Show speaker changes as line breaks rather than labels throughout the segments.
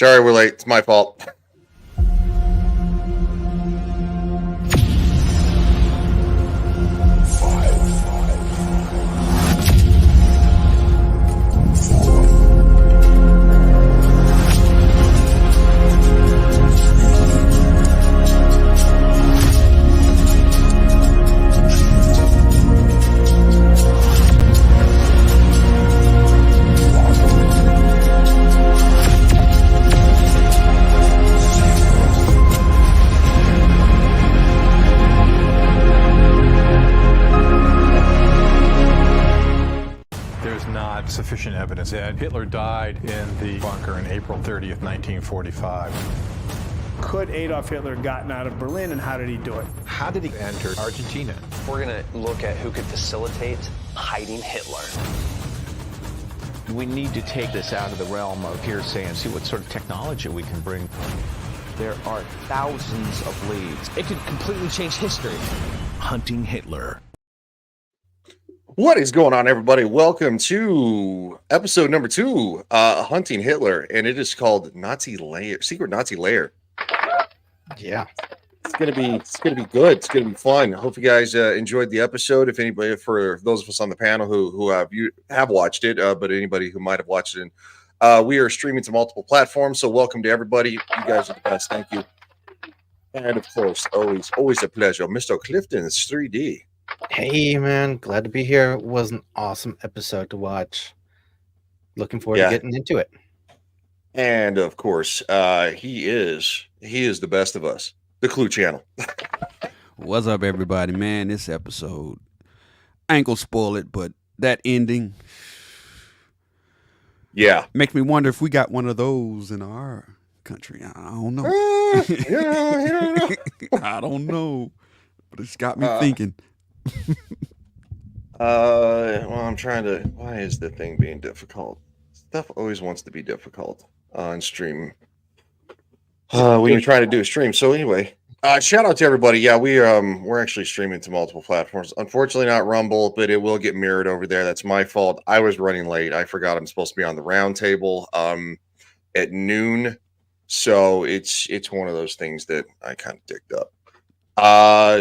Sorry, we're late. It's my fault.
Sufficient evidence that Hitler died in the bunker on April 30th, 1945.
Could Adolf Hitler have gotten out of Berlin, and how did he do it?
How did he enter Argentina?
We're going to look at who could facilitate hiding Hitler.
We need to take this out of the realm of hearsay and see what sort of technology we can bring. There are thousands of leads. It could completely change history. Hunting Hitler.
What is going on, everybody? Welcome to episode number 2, Hunting Hitler, and it is called Nazi Lair, Secret Nazi Lair.
Yeah,
it's gonna be good. It's gonna be fun. I hope you guys enjoyed the episode. If anybody, for those of us on the panel who have watched it, but anybody who might have watched it, we are streaming to multiple platforms. So welcome to everybody. You guys are the best. Thank you. And of course, always a pleasure, Mr. Clifton. It's 3D.
Hey man, glad to be here. It was an awesome episode to watch. Looking forward to getting into it.
And of course, he is the best of us, the Cluu Channel.
What's up, everybody? Man, this episode, I ain't gonna spoil it, but that ending, makes me wonder if we got one of those in our country. I don't know. I don't know, but it's got me thinking.
Well, I'm trying to. Why is the thing being difficult? Stuff always wants to be difficult on stream. When you're trying to do a stream. So anyway, shout out to everybody. Yeah, we're actually streaming to multiple platforms. Unfortunately, not Rumble, but it will get mirrored over there. That's my fault. I was running late. I forgot I'm supposed to be on the round table at noon. So it's one of those things that I kind of dicked up.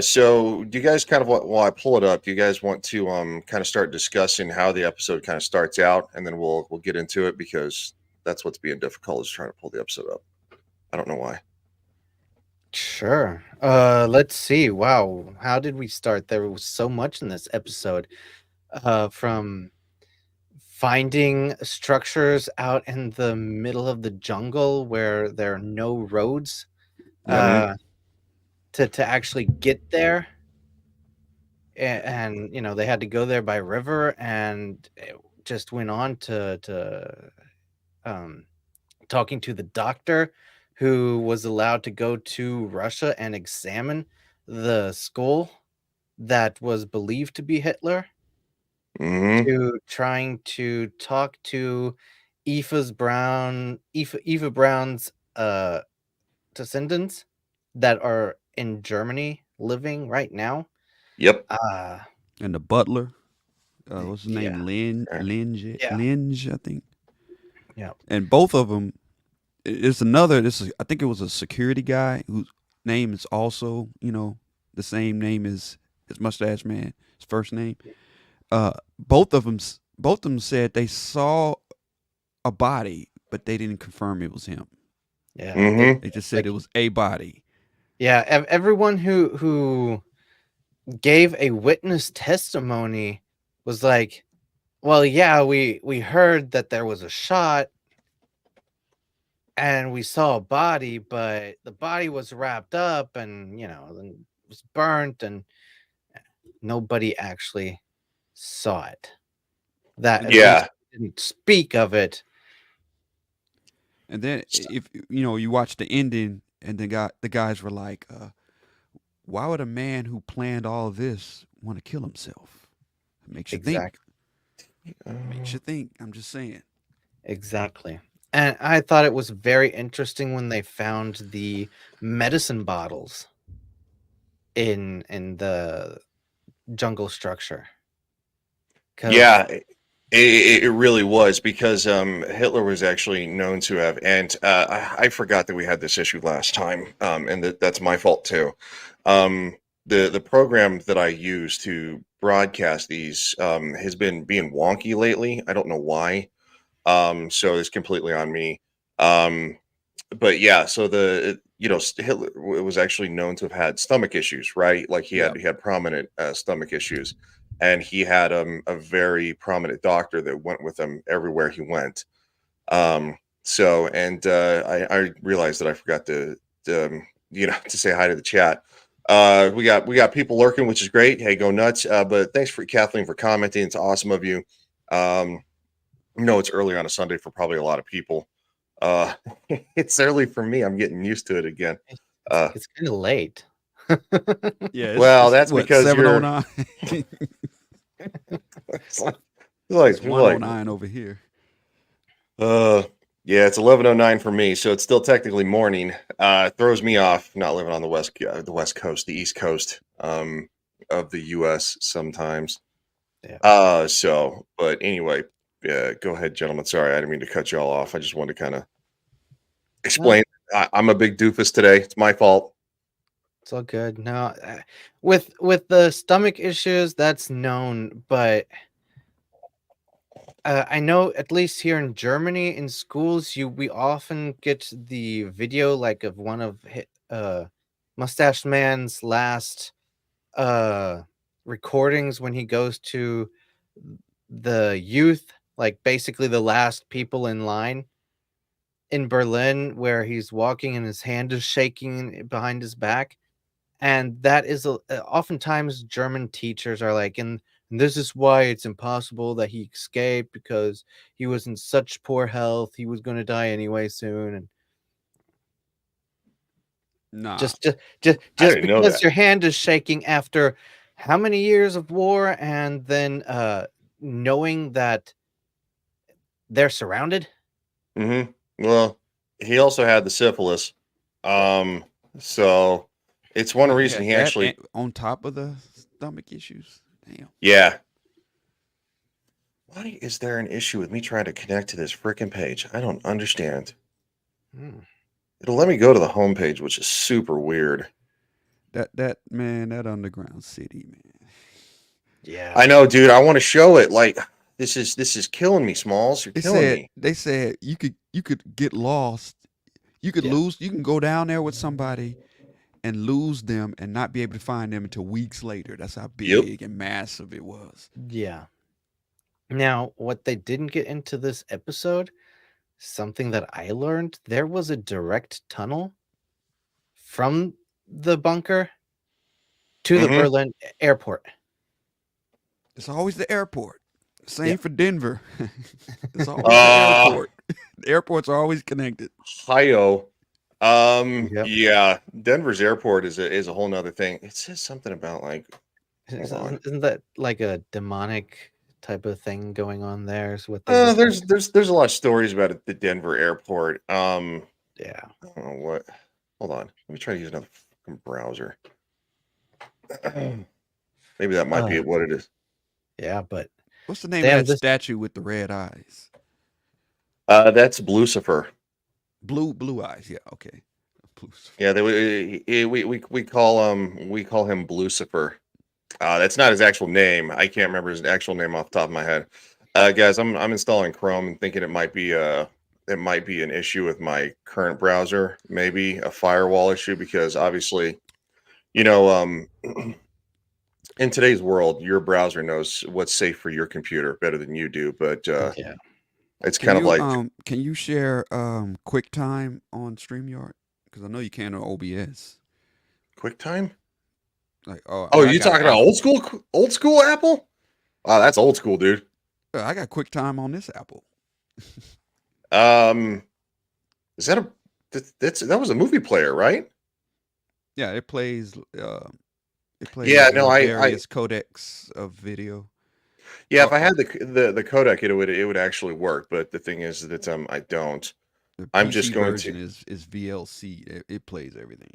So do you guys kind of while I pull it up, do you guys want to kind of start discussing how the episode kind of starts out, and then we'll get into it, because that's what's being difficult, is trying to pull the episode up. I don't know why.
Sure. Let's see. Wow, how did we start? There was so much in this episode. From finding structures out in the middle of the jungle where there are no roads. To actually get there, and you know, they had to go there by river, and it just went on to talking to the doctor who was allowed to go to Russia and examine the skull that was believed to be Hitler, to trying to talk to Eva Braun's descendants that are in Germany living right now.
Yep.
And the butler, what's his name? Linge, I think.
Yeah.
And both of them, I think it was a security guy whose name is also, the same name as his mustache man, his first name. Both of them said they saw a body, but they didn't confirm it was him.
Yeah.
They just said it was a body.
Yeah, everyone who gave a witness testimony was like, well, yeah, we heard that there was a shot and we saw a body, but the body was wrapped up and, then was burnt, and nobody actually saw it. That didn't speak of it.
And then if you watch the ending, and the guys were like, why would a man who planned all of this want to kill himself? It makes you think. Makes you think. I'm just saying.
Exactly. And I thought it was very interesting when they found the medicine bottles in the jungle structure.
Yeah, It really was because Hitler was actually known to have, and I forgot that we had this issue last time, and that's my fault too. The program that I use to broadcast these has been being wonky lately. I don't know why. So it's completely on me. But yeah, so Hitler was actually known to have had stomach issues, right? Like
Yeah.
he had prominent stomach issues, and he had a very prominent doctor that went with him everywhere he went. So and I realized that I forgot to to say hi to the chat. We got people lurking, which is great. Hey, go nuts! But thanks for Kathleen for commenting. It's awesome of you. It's early on a Sunday for probably a lot of people. Uh, it's early for me. I'm getting used to it again.
It's kind of late.
Yeah.
Well,
it's
that's
what,
because
7:09.
it's like,
It's
people like,
1:09 over here.
yeah, it's 11:09 for me, so it's still technically morning. Throws me off not living on the West Coast, the East Coast of the U.S. sometimes.
Yeah.
But anyway, go ahead, gentlemen. Sorry, I didn't mean to cut you all off. I just wanted to kind of explain. I'm a big doofus today. It's my fault.
It's all good. No, with the stomach issues, that's known, but I know at least here in Germany in schools, we often get the video like of one of Mustache Man's last recordings when he goes to the youth, like basically the last people in line in Berlin, where he's walking and his hand is shaking behind his back. And that is oftentimes German teachers are like, and this is why it's impossible that he escaped, because he was in such poor health, he was going to die anyway soon. And
Nah.
just
didn't know
because
that.
your hand is shaking after how many years of war, and then knowing that they're surrounded.
Well, he also had the syphilis. So it's one
Wait,
reason he
that
actually,
on top of the stomach issues. Damn.
yeah. Why is there an issue with me trying to connect to this freaking page? I don't understand. It'll let me go to the homepage, which is super weird.
That man, that underground city, man.
Yeah,
I know, dude. I want to show it. Like this is killing me, Smalls. You're killing me.
They said you could get lost. You could lose. You can go down there with somebody and lose them and not be able to find them until weeks later. That's how big and massive it was.
yeah. Now, what they didn't get into this episode, something that I learned, there was a direct tunnel from the bunker to the Berlin airport.
It's always the airport. Same
Yeah.
for Denver. It's always the airport. The airports are always connected.
Ohio.
Yep.
Yeah, Denver's airport is a whole nother thing. It says something about like, hold on.
Isn't that like a demonic type of thing going on there? Is what they
There's a lot of stories about it, the Denver airport.
yeah.
I don't know what. Hold on. Let me try to use another fucking browser. Maybe that might be what it is.
Yeah, but
What's the name of that statue with the red eyes?
That's Lucifer.
Blue eyes. Yeah, okay. Lucifer.
Yeah, we call him Lucifer. That's not his actual name. I can't remember his actual name off the top of my head. Guys, I'm installing Chrome and thinking it might be an issue with my current browser, maybe a firewall issue, because obviously, in today's world, your browser knows what's safe for your computer better than you do. But
yeah.
it's kind of like,
can you share QuickTime on StreamYard? Because I know you can on OBS.
QuickTime?
Like,
you talking about old school Apple? Wow, that's old school, dude.
I got QuickTime on this Apple.
Is that that was a movie player, right?
Yeah, it plays.
Yeah, no,
various codecs of video.
Yeah, if I had the codec, it would actually work. But the thing is that I don't.
The
I'm
PC
just going
version
to
is VLC. It plays everything.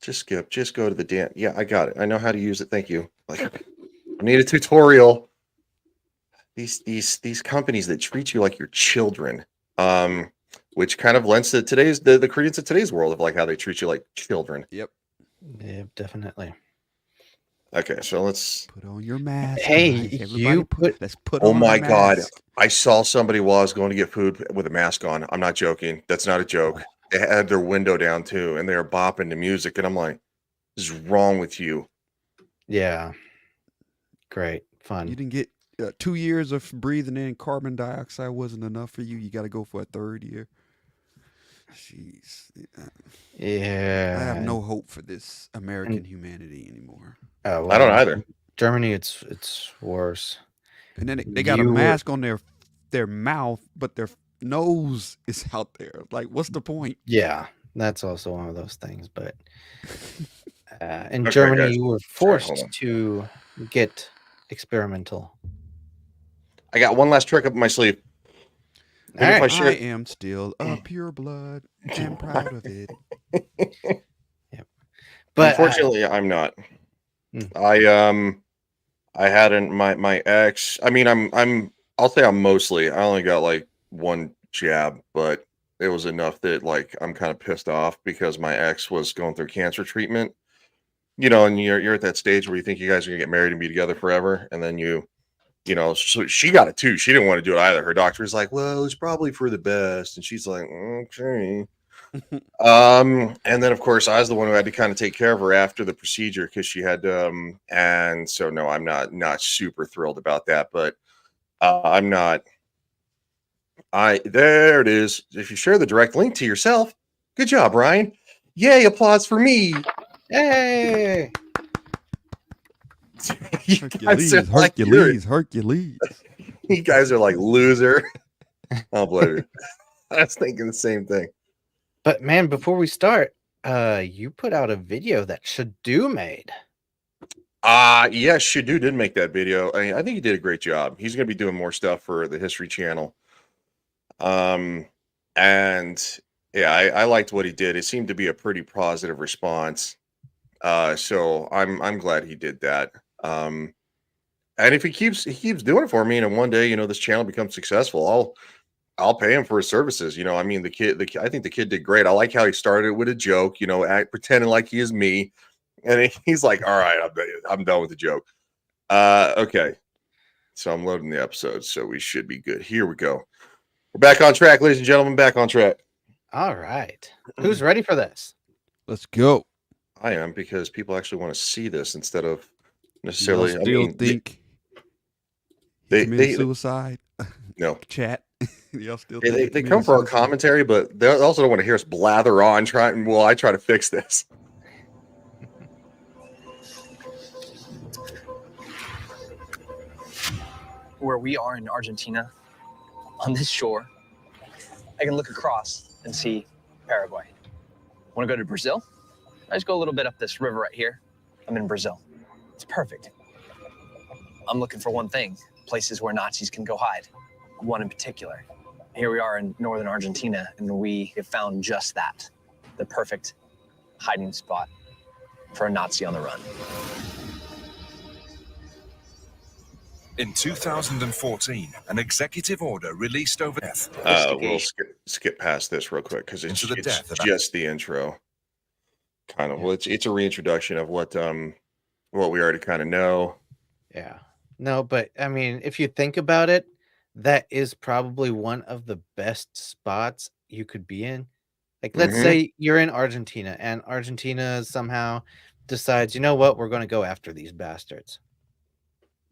just skip. Just go to the damn. Yeah, I got it. I know how to use it. Thank you. Like, I need a tutorial. these companies that treat you like your children, which kind of lends to today's the credence of today's world of like how they treat you like children.
Yep.
Yeah, definitely.
Okay, so let's.
Put on your mask.
Hey,
guys.
you put-
let's put
Oh
on
my
our
God.
mask.
I saw somebody while I was going to get food with a mask on. I'm not joking. That's not a joke. They had their window down too, and they were bopping to music. And I'm like, what is wrong with you?
Yeah. Great.
You
Fun.
didn't get 2 years of breathing in carbon dioxide wasn't enough for you. You got to go for a third year. Jeez.
Yeah.
I have no hope for this American humanity anymore.
Oh,
I don't
well,
either.
Germany, it's worse.
And then they got a
You were-
mask on their mouth, but their nose is out there. Like, what's the point?
Yeah, that's also one of those things. But in
Okay,
Germany,
guys.
you were
Sorry, hold
forced
on.
to get experimental.
I got one last trick up my sleeve.
All
Maybe if I
right.
share.
I am still a pure blood and proud of it.
But
Unfortunately, I'm not.
Hmm.
I hadn't my ex. I mean, I'll say I'm mostly. I only got like one jab, but it was enough that like I'm kind of pissed off because my ex was going through cancer treatment. You know, and you're at that stage where you think you guys are gonna get married and be together forever, and then you know, so she got it too. She didn't want to do it either. Her doctor was like, "Well, it's probably for the best," and she's like, "Okay." And then of course I was the one who had to kind of take care of her after the procedure because she had and so no, I'm not super thrilled about that, but I'm not. There it is. If you share the direct link to yourself, good job, Ryan. Yay, applause for me.
Hey,
You guys are like,
Hercules.
you guys are like loser. I'll blame you. I was thinking the same thing.
but man, before we start, you put out a video that Shadu made.
Yeah, Shadu did make that video. I mean, I think he did a great job. He's going to be doing more stuff for the History Channel. And yeah, I liked what he did. It seemed to be a pretty positive response. So I'm glad he did that. And if he keeps doing it for me, and one day, you know, this channel becomes successful, I'll pay him for his services. You know, I mean, I think the kid did great. I like how he started with a joke, you know, pretending like he is me. And he's like, all right, I'm done with the joke. Okay. So I'm loading the episode, so we should be good. Here we go. We're back on track, ladies and gentlemen, back on track.
All right, who's ready for this?
Let's go.
I am, because people actually want to see this instead of
Y'all
necessarily.
still think
they
he committed suicide?
No.
Chat. Y'all still
They
think he
come
committed
for our
suicide?
commentary, but they also don't want to hear us blather on. I try to fix this.
Where we are in Argentina, on this shore, I can look across and see Paraguay. Want to go to Brazil? I just go a little bit up this river right here. I'm in Brazil. It's perfect. I'm looking for one thing, places where Nazis can go hide. One in particular. Here we are in northern Argentina, and we have found just that. The perfect hiding spot for a Nazi on the run.
In 2014, an executive order released over death.
We'll skip past this real quick because it's just the intro. Kind of. Well, it's a reintroduction of what we already kind of know.
Yeah. No, but I mean, if you think about it, that is probably one of the best spots you could be in. Like, let's say you're in Argentina and Argentina somehow decides, you know what, we're going to go after these bastards.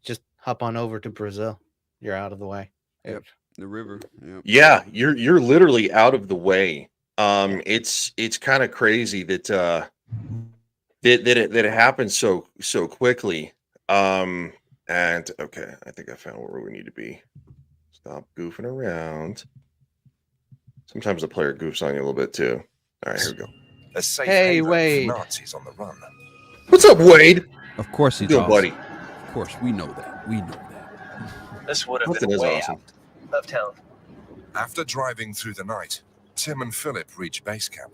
Just hop on over to Brazil. You're out of the way.
Yep. The river. Yep.
Yeah, you're literally out of the way. It's kind of crazy that it happens so quickly. And okay, I think I found where we need to be. Stop goofing around. Sometimes the player goofs on you a little bit too. All right, here we go.
A safe
Hey,
haven
Wade.
for Nazis on the run.
What's up, Wade?
Of course he's
Good,
awesome.
buddy.
Of course, we know that. We know that.
This would have
Clifton
been
is
way
awesome.
out of town.
After driving through the night, Tim and Philip reach base camp.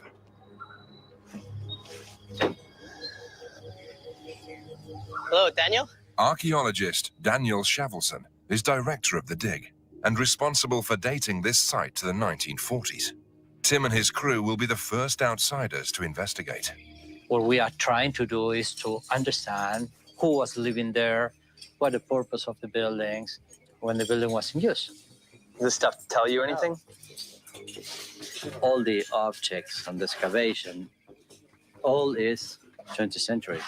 Hello, Daniel.
Archaeologist Daniel Shavelson is director of the dig and responsible for dating this site to the 1940s. Tim and his crew will be the first outsiders to investigate.
What we are trying to do is to understand who was living there, what the purpose of the buildings, when the building was in use.
Does this stuff tell you anything?
All the objects on the excavation, all is 20th century.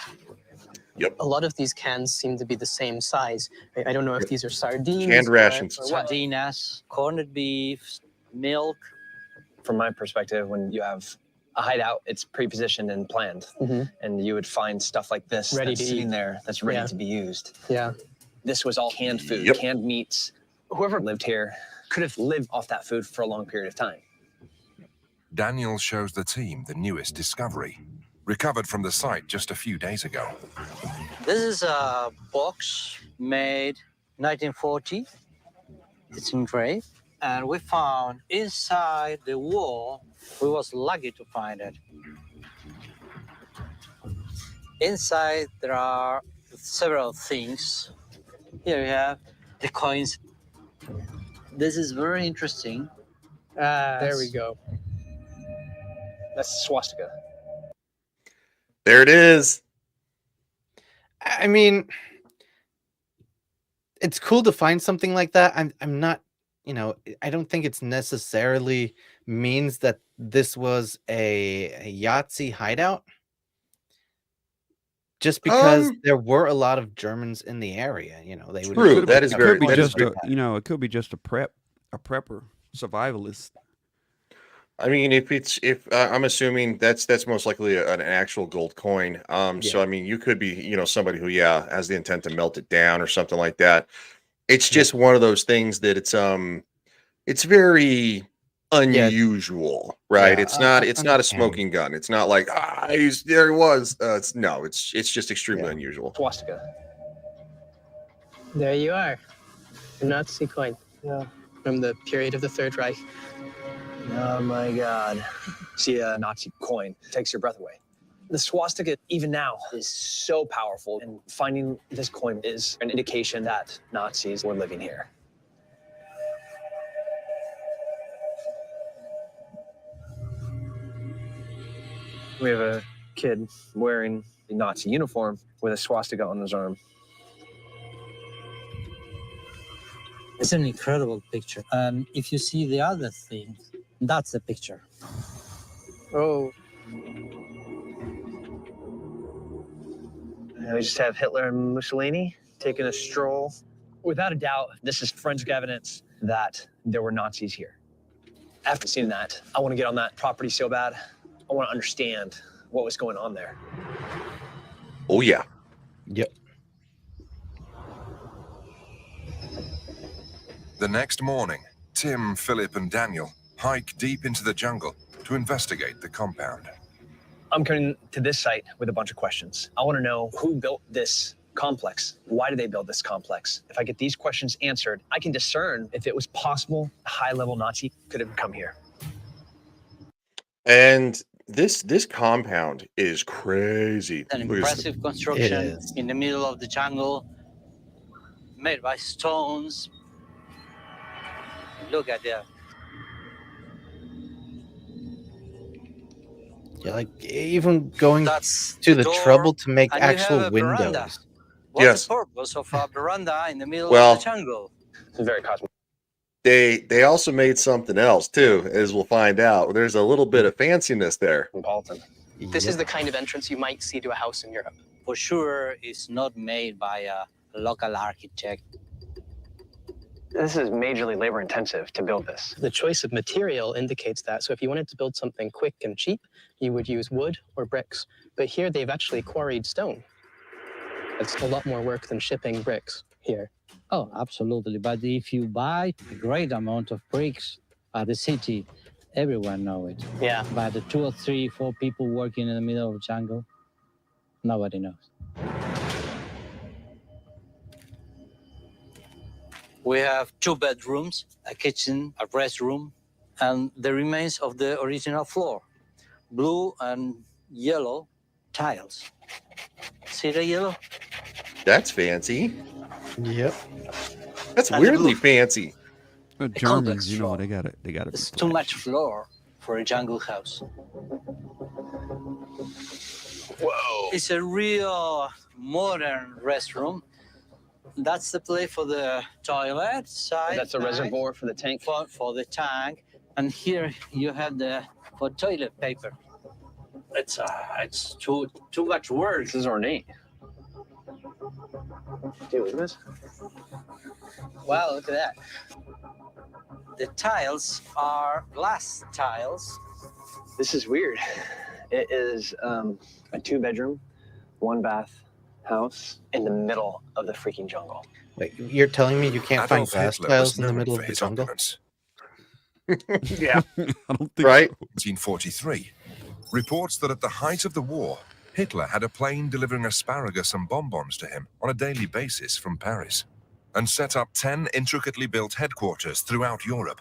Yep.
A lot of these cans seem to be the same size. I don't know if these are sardines.
Canned rations.
Or what.
Sardinas, corned beef, milk.
From my perspective, when you have a hideout, it's pre-positioned and planned. And you would find stuff like this
Ready
that's
to
sitting
eat.
there that's ready
Yeah.
to be used.
Yeah.
This was all canned food,
Yep.
canned meats. Whoever lived here could have lived off that food for a long period of time.
Daniel shows the team the newest discovery, recovered from the site just a few days ago.
This is a box made 1940. It's engraved. And we found inside the wall, we was lucky to find it. Inside there are several things. Here we have the coins. This is very interesting.
There we go.
That's swastika.
There it is.
I mean, it's cool to find something like that. I'm not, I don't think it's necessarily means that this was a Yahtzee hideout. Just because there were a lot of Germans in the area, they would.
True, that is
It
very.
could be
that is
just
very-
it could be just a prepper, survivalist.
I mean, if I'm assuming that's most likely an actual gold coin. So I mean, you could be, somebody who, has the intent to melt it down or something like that. It's just one of those things that it's very unusual, right?
Yeah,
It's not a smoking gun. It's not like there he was. It's just extremely unusual.
Swastika.
There you are. A Nazi coin.
Yeah.
From the period of the Third Reich.
Oh my God. See a Nazi coin, it takes your breath away. The swastika, even now, is so powerful, and finding this coin is an indication that Nazis were living here. We have a kid wearing a Nazi uniform with a swastika on his arm.
It's an incredible picture. And if you see the other thing, that's the picture.
Oh.
And we just have Hitler and Mussolini taking a stroll. Without a doubt, this is forensic evidence that there were Nazis here. After seeing that, I want to get on that property so bad. I want to understand what was going on there.
Oh yeah.
Yep.
The next morning, Tim, Philip, and Daniel hike deep into the jungle to investigate the compound.
I'm coming to this site with a bunch of questions. I want to know who built this complex. Why did they build this complex? If I get these questions answered, I can discern if it was possible a high-level Nazi could have come here.
And this compound is crazy.
An
Look at this.
impressive construction
is.
in the middle of the jungle, made by stones. Look at that.
Yeah, like even going
That's
to the
door,
trouble to make
and you have
actual
a veranda.
windows.
What's
Yes.
the purpose of a veranda in the middle
Well,
of the jungle?
It's very cosmic.
They also made something else too, as we'll find out. There's a little bit of fanciness there.
Cosmopolitan.
This is the kind of entrance you might see to a house in Europe.
For sure, it's not made by a local architect.
This is majorly labor intensive to build this.
The choice of material indicates that. So if you wanted to build something quick and cheap, you would use wood or bricks. But here they've actually quarried stone. It's a lot more work than shipping bricks here.
Oh, absolutely. But if you buy a great amount of bricks at the city, everyone knows it.
Yeah.
But the 2 or 3, 4 people working in the middle of the jungle, nobody knows. We have 2 bedrooms, a kitchen, a restroom, and the remains of the original floor. Blue and yellow tiles. See the yellow?
That's fancy.
Yep.
That's
And the
weirdly
roof.
fancy.
But
A
Germans,
complex
you know,
floor.
they gotta be.
It's too much floor for a jungle house.
Whoa.
It's a real modern restroom. That's the place for the toilet side.
That's a reservoir for the tank.
For the tank. And here you have the for toilet paper. It's too much work.
This is ornate. Dude, look at this.
Wow, look at that. The tiles are glass tiles.
This is weird. It is a 2-bedroom, 1-bath house in the middle of the freaking jungle.
Wait, you're telling me you can't find
Adolf
glass
Hitler was
tiles in the
known
middle
for
of the
his
jungle?
opulence.
Yeah.
I don't think
Right?
so.
1943. Reports that at the height of the war, Hitler had a plane delivering asparagus and bonbons to him on a daily basis from Paris, and set up 10 intricately built headquarters throughout Europe,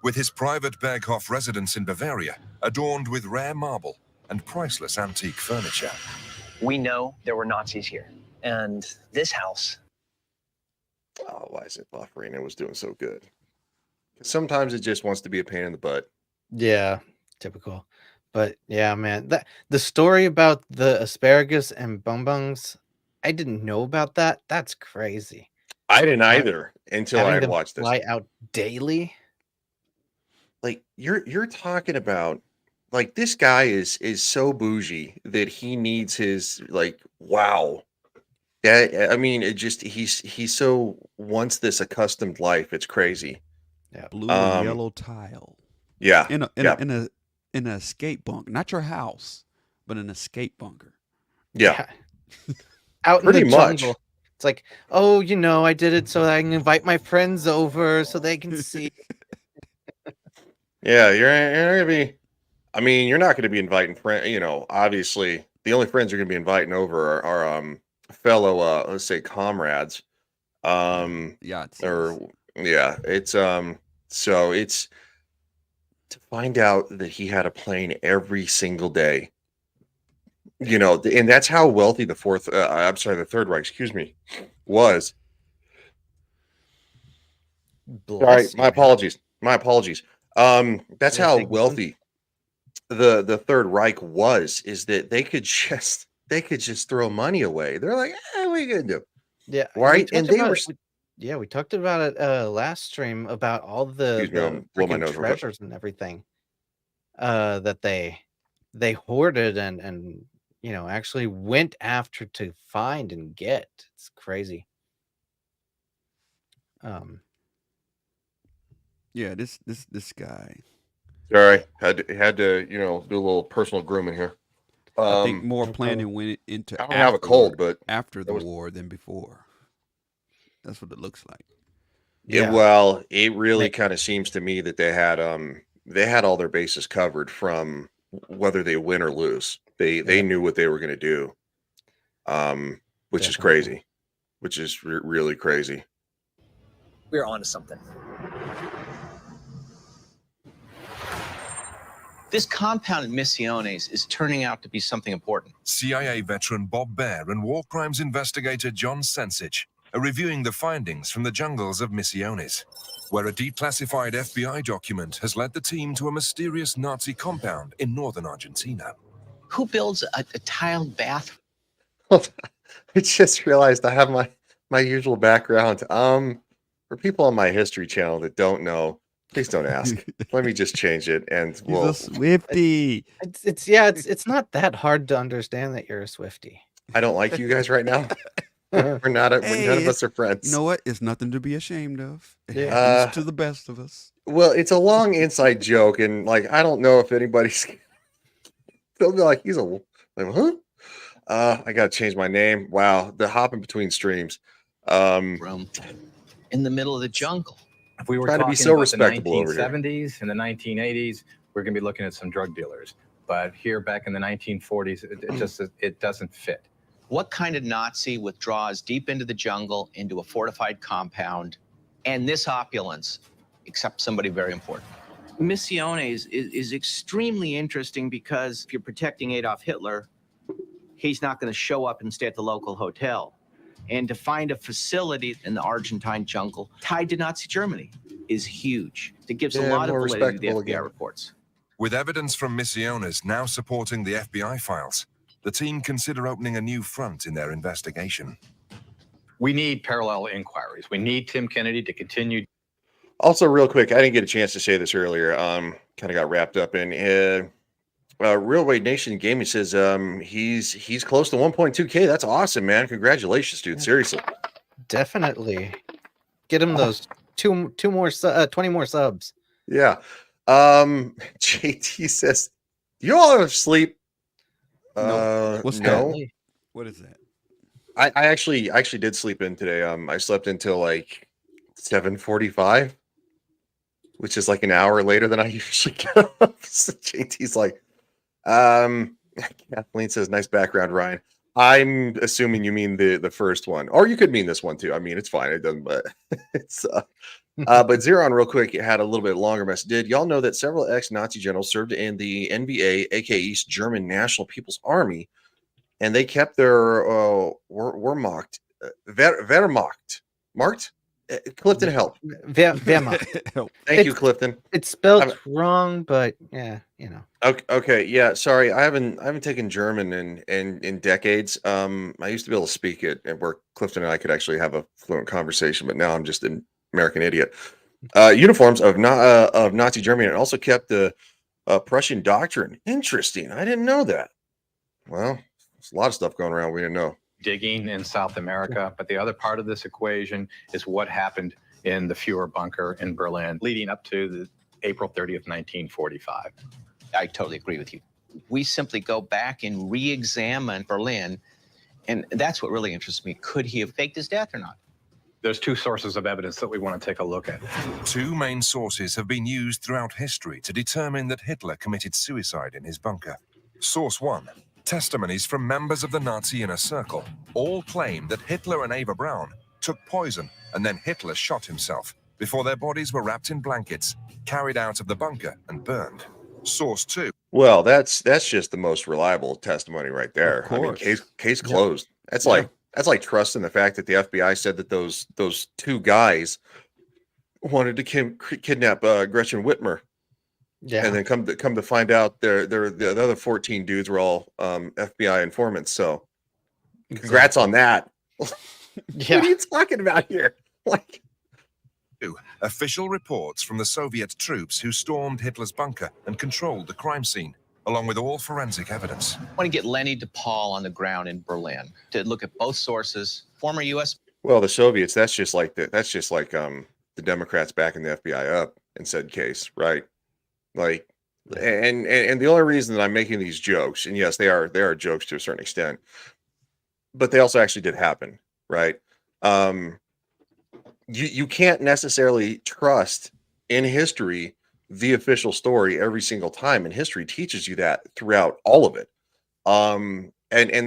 with his private Berghof residence in Bavaria adorned with rare marble and priceless antique furniture.
We know there were Nazis here. And this house,
Oh, why is it buffering? It was doing so good. Sometimes it just wants to be a pain in the butt.
Yeah, typical. But yeah, man, that the story about the asparagus and bonbons, I didn't know about that. That's crazy.
I didn't either until I
Having
had
them
watched this.
fly out daily.
Like you're talking about, like, this guy is so bougie that he needs his, like, wow. Yeah, I mean, it just he's so wants this accustomed life. It's crazy.
Blue and
Um,
yellow tile
Yeah,
in a
yeah,
in a escape bunker, not your house, but an escape bunker.
yeah.
Out in
Pretty
the
much.
jungle. It's like, oh, I did it so that I can invite my friends over so they can see.
Yeah, you're not gonna be. I mean, you're not gonna be inviting friends. Obviously, the only friends you're gonna be inviting over are fellow, let's say, comrades.
Yachts.
Or yeah, it's so it's to find out that he had a plane every single day. And that's how wealthy the Third Reich, excuse me, was. Sorry,
Bless you,
my
man.
apologies. My apologies. That's
Yeah,
how
take one.
wealthy the Third Reich was, is that they could just throw money away. They're like, what are you gonna do?
Yeah,
Right? And they were
we talked about it last stream about all the
excuse me, I'm blowing my
freaking
nose real quick.
treasures and everything that they hoarded and actually went after to find and get. It's crazy.
Yeah, this guy.
Sorry, had to do a little personal grooming here.
I think more
no
planning went into
I don't have a cold, but
after the
was-
war than before. That's what it looks like.
It really
Make-
kind of seems to me that they had all their bases covered from whether they win or lose. They knew what they were going to do, which is
Definitely.
crazy, which is really crazy.
we're onto something. This compound in Misiones is turning out to be something important.
CIA veteran Bob Baer and war crimes investigator John Sensich are reviewing the findings from the jungles of Misiones, where a declassified FBI document has led the team to a mysterious Nazi compound in northern Argentina.
Who builds a tiled bath?
I just realized I have my usual background. For people on my history channel that don't know, please don't ask. Let me just change it, and
He's
we'll.
a Swifty.
It's not that hard to understand that you're a Swifty.
I don't like you guys right now. We're not.
Hey,
None of us are friends.
You know what? It's nothing to be ashamed of. It
Yeah.
happens to the best of us.
Well, it's a long inside joke, and I don't know if anybody's. They'll be like, he's a like, huh? I gotta change my name. Wow, the hopping between streams.
Room in the middle of the jungle.
If we were
Trying to be
talking
so
about
respectable
the
over here.
1970s and the 1980s, we're going to be looking at some drug dealers. But here, back in the 1940s, it doesn't fit.
What kind of Nazi withdraws deep into the jungle, into a fortified compound, and this opulence, except somebody very important? Misiones is extremely interesting because if you're protecting Adolf Hitler, he's not going to show up and stay at the local hotel.
And to find a facility in the Argentine jungle tied to Nazi Germany is huge. It gives a
Yeah,
lot of
more
validity to the
respectable
FBI
again.
reports.
With evidence from Misiones now supporting the FBI files, the team consider opening a new front in their investigation.
We need parallel inquiries. We need Tim Kennedy to continue.
Also, real quick, I didn't get a chance to say this earlier. Kind of got wrapped up in Railway Nation Gaming says he's close to 1.2K. That's awesome, man. Congratulations, dude. Seriously.
Definitely. Get him those 20 more subs.
Yeah. JT says, "You all have sleep?"
What's
no.
that? What is that?
I actually did sleep in today. I slept until like 7:45, which is like an hour later than I usually get up. So JT's like, Kathleen says, "Nice background, Ryan." I'm assuming you mean the first one, or you could mean this one too. I mean, it's fine. It doesn't, but it's but Zeron, real quick, had a little bit longer message. Did y'all know that several ex-Nazi generals served in the NBA, aka East German National People's Army, and they kept their Wehrmacht, Wehrmacht marked? Clifton, help.
Wehrmacht.
Thank you, Clifton.
It's spelled wrong, but yeah, you know.
Okay, yeah. Sorry, I haven't taken German in decades. I used to be able to speak it, and where Clifton and I could actually have a fluent conversation, but now I'm just an American idiot. Uniforms of Nazi Germany, and also kept the Prussian doctrine. Interesting. I didn't know that. Well, there's a lot of stuff going around we didn't know.
Digging in South America, but the other part of this equation is what happened in the Fuhrer bunker in Berlin leading up to the April 30th, 1945.
I totally agree with you. We simply go back and re-examine Berlin, and that's what really interests me. Could he have faked his death or not?
There's two sources of evidence that we want to take a look at.
Two main sources have been used throughout history to determine that Hitler committed suicide in his bunker. Source 1. Testimonies from members of the Nazi inner circle all claim that Hitler and Eva Braun took poison and then Hitler shot himself before their bodies were wrapped in blankets, carried out of the bunker and burned. Source 2.
Well, that's just the most reliable testimony right there. I mean, case closed. That's like trusting the fact that the FBI said that those two guys wanted to kidnap Gretchen Whitmer.
Yeah.
And then come to find out the other 14 dudes were all FBI informants. So congrats on that.
Yeah.
What are you talking about here? Like,
official reports from the Soviet troops who stormed Hitler's bunker and controlled the crime scene, along with all forensic evidence.
I want to get Lenny DePaul on the ground in Berlin to look at both sources. Former U.S.
well, the Soviets, that's just like the Democrats backing the FBI up in said case, right? Like, and the only reason that I'm making these jokes, and yes, they are jokes to a certain extent, but they also actually did happen, right? You can't necessarily trust in history the official story every single time, and history teaches you that throughout all of it. And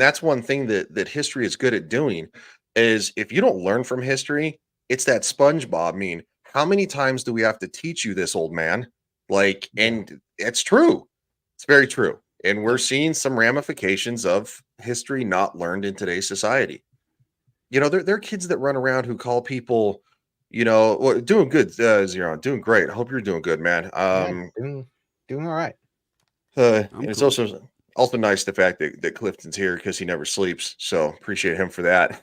that's one thing that history is good at doing, is if you don't learn from history, it's that SpongeBob meme. How many times do we have to teach you this, old man? Like, and it's true. It's very true. And we're seeing some ramifications of history not learned in today's society. You know, there are kids that run around who call people, you know, well, doing good, Zeron, doing great. I hope you're doing good, man.
Doing all right.
And it's also nice the fact that Clifton's here because he never sleeps. So appreciate him for that.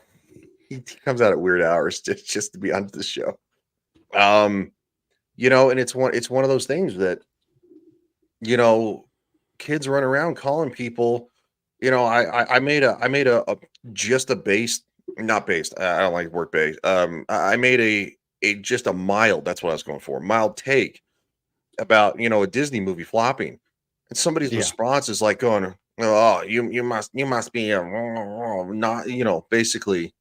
He comes out at weird hours just to be on the show. You know, and it's one of those things that, you know, kids run around calling people, you know, I made a just a based, not based. I don't like word based. I made a just a mild, that's what I was going for, mild take about, you know, a Disney movie flopping. And somebody's response is like going, "Oh, you must be a not, you know, basically,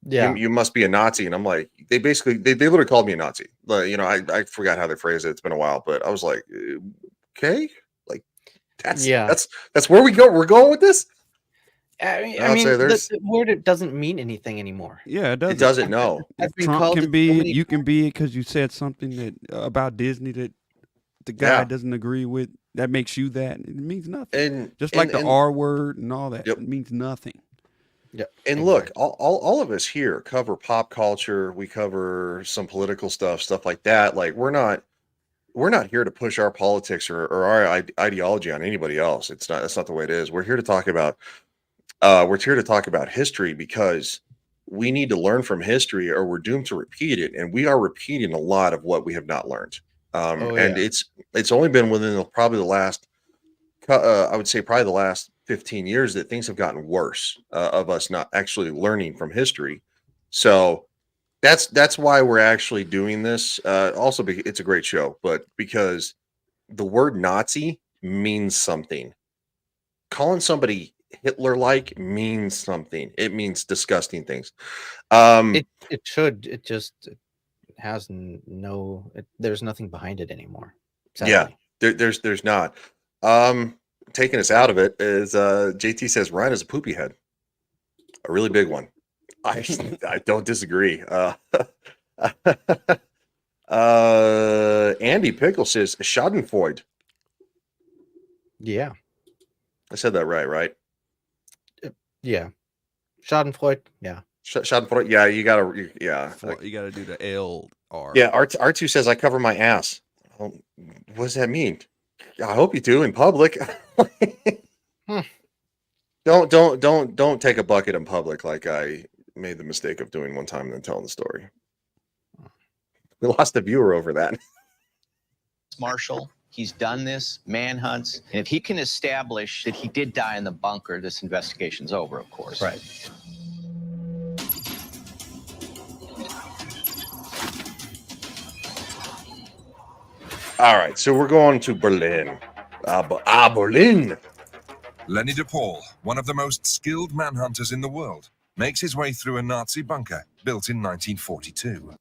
you must be a Nazi." And I'm like, they literally called me a Nazi. But, you know, I forgot how they phrased it. It's been a while, but I was like, okay, like that's where we go. We're going with this.
I mean, the word, it doesn't mean anything anymore.
Yeah, it doesn't.
It doesn't. No.
Trump can be. You can be it because you said something that about Disney that the guy doesn't agree with. That makes you that. It means nothing.
And
just like the R word and all that. It means nothing.
Yeah.
And look, all of us here cover pop culture. We cover some political stuff like that. Like we're not here to push our politics or our ideology on anybody else. That's not the way it is. We're here to talk about history because we need to learn from history or we're doomed to repeat it. And we are repeating a lot of what we have not learned. And it's only been within probably the last, I would say probably the last 15 years that things have gotten worse of us not actually learning from history. So that's why we're actually doing this. Also, it's a great show, but because the word Nazi means something. Calling somebody Hitler-like means something. It means disgusting things.
It should. It just has there's nothing behind it anymore. Sadly.
Yeah, there's not. Taking us out of it is JT says Ryan is a poopy head, a really big one. I don't disagree. Andy Pickle says Schadenfreude.
Yeah,
I said that right?
Yeah, Schadenfreude. Yeah,
Schadenfreude. Yeah, you gotta
do the L R.
Yeah, R2 says I cover my ass. What does that mean? I hope you do in public. Don't take a bucket in public like I made the mistake of doing one time and then telling the story. We lost a viewer over that.
Marshall. He's done this, manhunts. And if he can establish that he did die in the bunker, this investigation's over, of course.
Right.
All right, so we're going to Berlin. Berlin.
Lenny de Paul, one of the most skilled manhunters in the world, makes his way through a Nazi bunker built in 1942.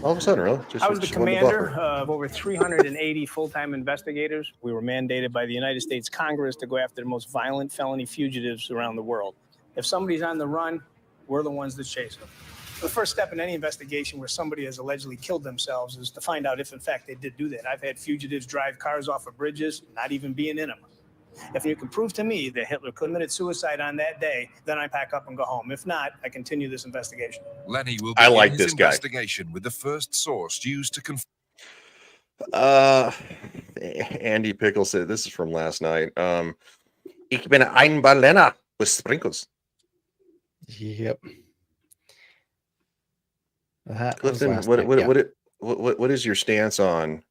All of a sudden, really?
I was the commander of over 380 full-time investigators. We were mandated by the United States Congress to go after the most violent felony fugitives around the world. If somebody's on the run, we're the ones that chase them. The first step in any investigation where somebody has allegedly killed themselves is to find out if, in fact, they did do that. I've had fugitives drive cars off of bridges, not even being in them. If you can prove to me that Hitler committed suicide on that day, then I pack up and go home. If not, I continue this investigation.
Lenny will
I
begin
like
his
this guy.
investigation with the first source used to confirm.
Andy Pickle said, this is from last night. Ich bin ein Berliner with sprinkles.
Yep.
Clifton, what is your stance on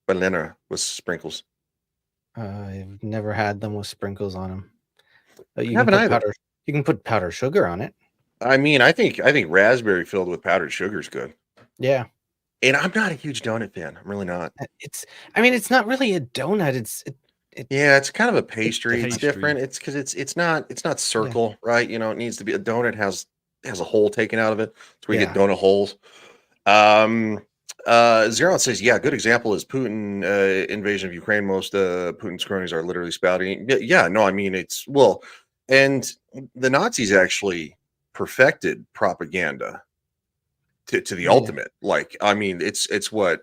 Berliner with sprinkles?
I've never had them with sprinkles on them.
You
can put powdered sugar on it.
I mean, I think raspberry filled with powdered sugar is good.
Yeah.
And I'm not a huge donut fan. I'm really not.
It's not really a donut.
It's kind of a pastry. It's different. It's because it's not circle, right? You know, it needs to be a donut has a hole taken out of it. That's where you get donut holes. Zero says, yeah, good example is Putin invasion of Ukraine. Most Putin's cronies are literally spouting. Yeah, no, I mean and the Nazis actually perfected propaganda to the ultimate. Like, I mean, it's what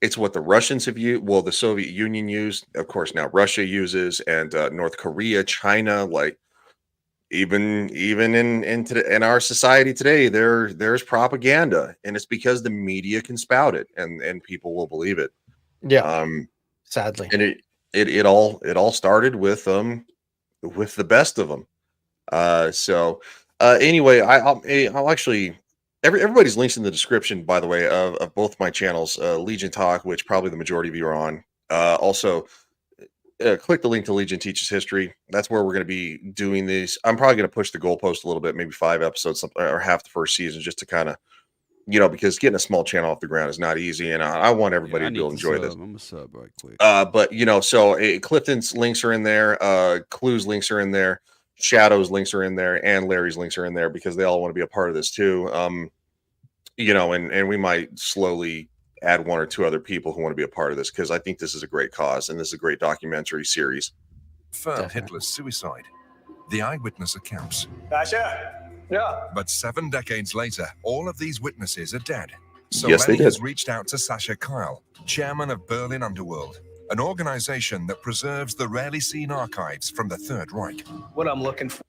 the Russians have used. Well, the Soviet Union used, of course, now Russia uses, and North Korea, China, like. Even in our society today, there's propaganda, and it's because the media can spout it, and people will believe it.
Yeah. Sadly,
and it all started with the best of them. Anyway, I'll actually everybody's links in the description, by the way, of both my channels, Legion Talk, which probably the majority of you are on. Also. Click the link to Legion Teaches History. That's where we're going to be doing these. I'm probably going to push the goalpost a little bit, maybe 5 episodes or half the first season, just to kind of, because getting a small channel off the ground is not easy, and I want everybody to be able to enjoy this.
I'm gonna sub right quick.
But so Clifton's links are in there, Clue's links are in there, Shadow's links are in there, and Larry's links are in there because they all want to be a part of this too. And we might slowly add 1 or 2 other people who want to be a part of this, because I think this is a great cause and this is a great documentary series.
Confirmed Hitler's suicide. The eyewitness accounts.
Gotcha. Yeah.
But 7 decades later, all of these witnesses are dead. So
Yes, they
Lenny has
did.
reached out to Sasha Kyle, chairman of Berlin Underworld, an organization that preserves the rarely seen archives from the Third Reich.
What I'm looking for.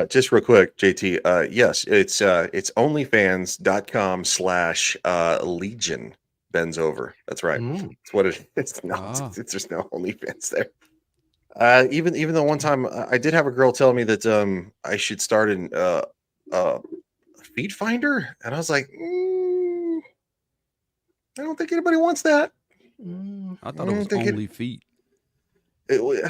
Just real quick, JT. Yes, it's onlyfans.com/legion bends over. That's right. That's what it is. It's not. It's just no OnlyFans there. Even though one time I did have a girl tell me that I should start an feed finder, and I was like, I don't think anybody wants that.
I thought it was only feet.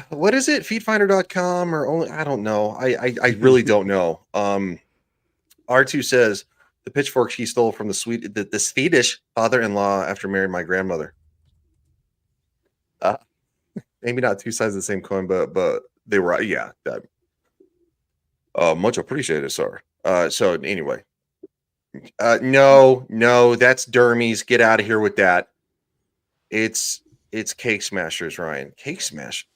What is it? Feedfinder.com or only? I don't know. I really don't know. R2 says the pitchforks he stole from the Swedish father-in-law after marrying my grandmother. Maybe not two sides of the same coin, but they were, yeah. That, much appreciated, sir. So anyway, no, that's Dermies. Get out of here with that. It's Cake Smashers, Ryan. Cake Smash.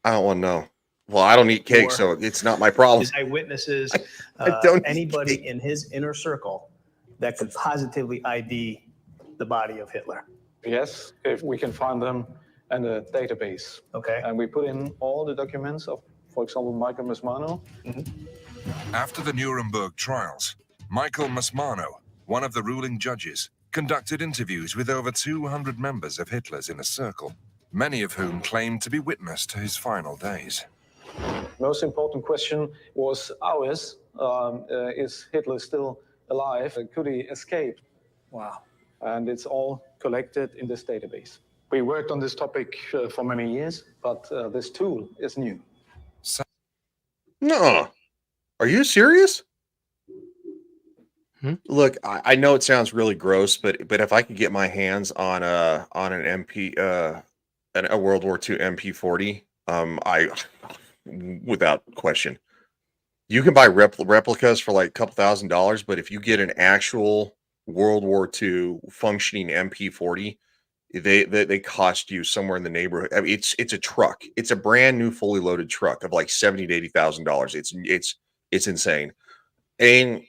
I don't want to know. Well, I don't eat cake, so it's not my problem.
His eyewitnesses,
I don't
anybody in his inner circle that could positively ID the body of Hitler.
Yes, if we can find them in a database.
Okay.
And we put in all the documents of, for example, Michael Masmano.
After the Nuremberg trials, Michael Masmano, one of the ruling judges, conducted interviews with over 200 members of Hitler's inner circle, many of whom claimed to be witness to his final days.
Most important question was ours. Is Hitler still alive? Could he escape?
Wow.
And it's all collected in this database. We worked on this topic for many years, but this tool is new.
No. Are you serious? Look, I know it sounds really gross, but if I could get my hands on an MP a World War II MP40, I without question. You can buy replicas for like a couple $1,000s, but if you get an actual World War II functioning MP40, they cost you somewhere in the neighborhood. I mean, it's a truck. It's a brand new, fully loaded truck of like $70,000 to $80,000. It's insane. And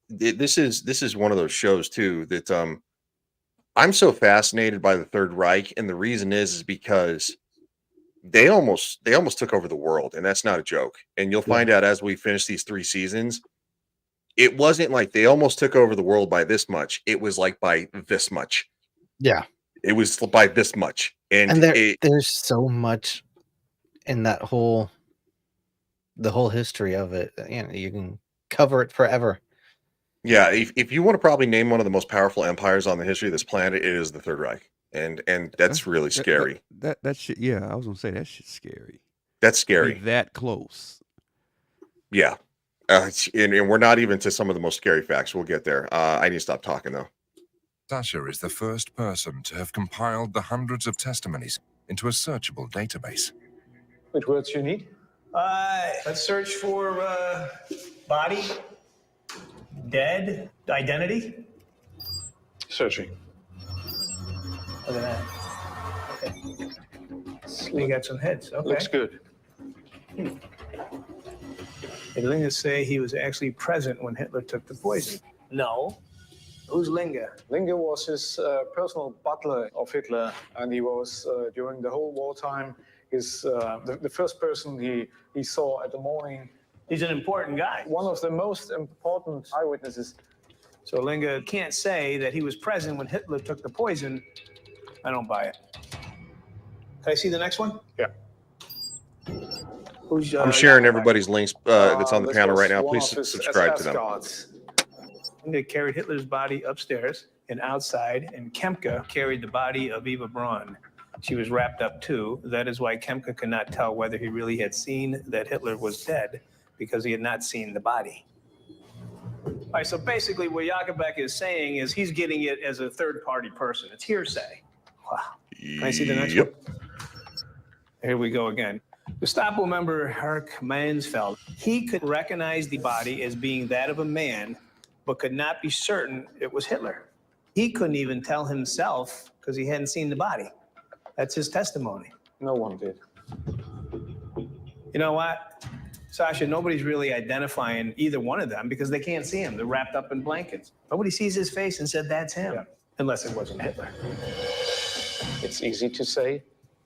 this is one of those shows too that I'm so fascinated by the Third Reich, and the reason is because they almost took over the world, and that's not a joke. And you'll find out as we finish these 3 seasons, it wasn't like they almost took over the world by this much. It was like by this much.
Yeah.
It was by this much. And
there's so much in that the whole history of it. You know, you can cover it forever.
Yeah, if you want to probably name one of the most powerful empires on the history of this planet, it is the Third Reich. And that's really scary.
That shit, yeah, I was gonna say that shit's scary.
That's scary.
That close.
Yeah. And we're not even to some of the most scary facts. We'll get there. I need to stop talking though.
Sasha is the first person to have compiled the hundreds of testimonies into a searchable database.
Which words you need?
Let's search for body, dead, identity.
Searching.
Look at that. Okay. We got some heads. Okay.
Looks good.
Did Linga say he was actually present when Hitler took the poison? No. Who's Linga?
Linga was his personal butler of Hitler, and he was, during the whole wartime, the first person he saw at the morning.
He's an important guy.
One of the most important eyewitnesses.
So Linga can't say that he was present when Hitler took the poison. I don't buy it. Can I see the next one?
Yeah.
Who's,
I'm sharing everybody's links that's on the panel right now. Please subscribe to them.
Linga carried Hitler's body upstairs and outside, and Kemke carried the body of Eva Braun. She was wrapped up too. That is why Kemke could not tell whether he really had seen that Hitler was dead, because he had not seen the body. All right, so basically what Jakobek is saying is he's getting it as a third-party person. It's hearsay. Wow. Can I see the next one? Here we go again. Gestapo member Herk Mansfeld, he could recognize the body as being that of a man, but could not be certain it was Hitler. He couldn't even tell himself because he hadn't seen the body. That's his testimony.
No one did.
You know what, Sasha, nobody's really identifying either one of them because they can't see him. They're wrapped up in blankets. Nobody sees his face and said that's him, unless it wasn't Hitler.
It's easy to say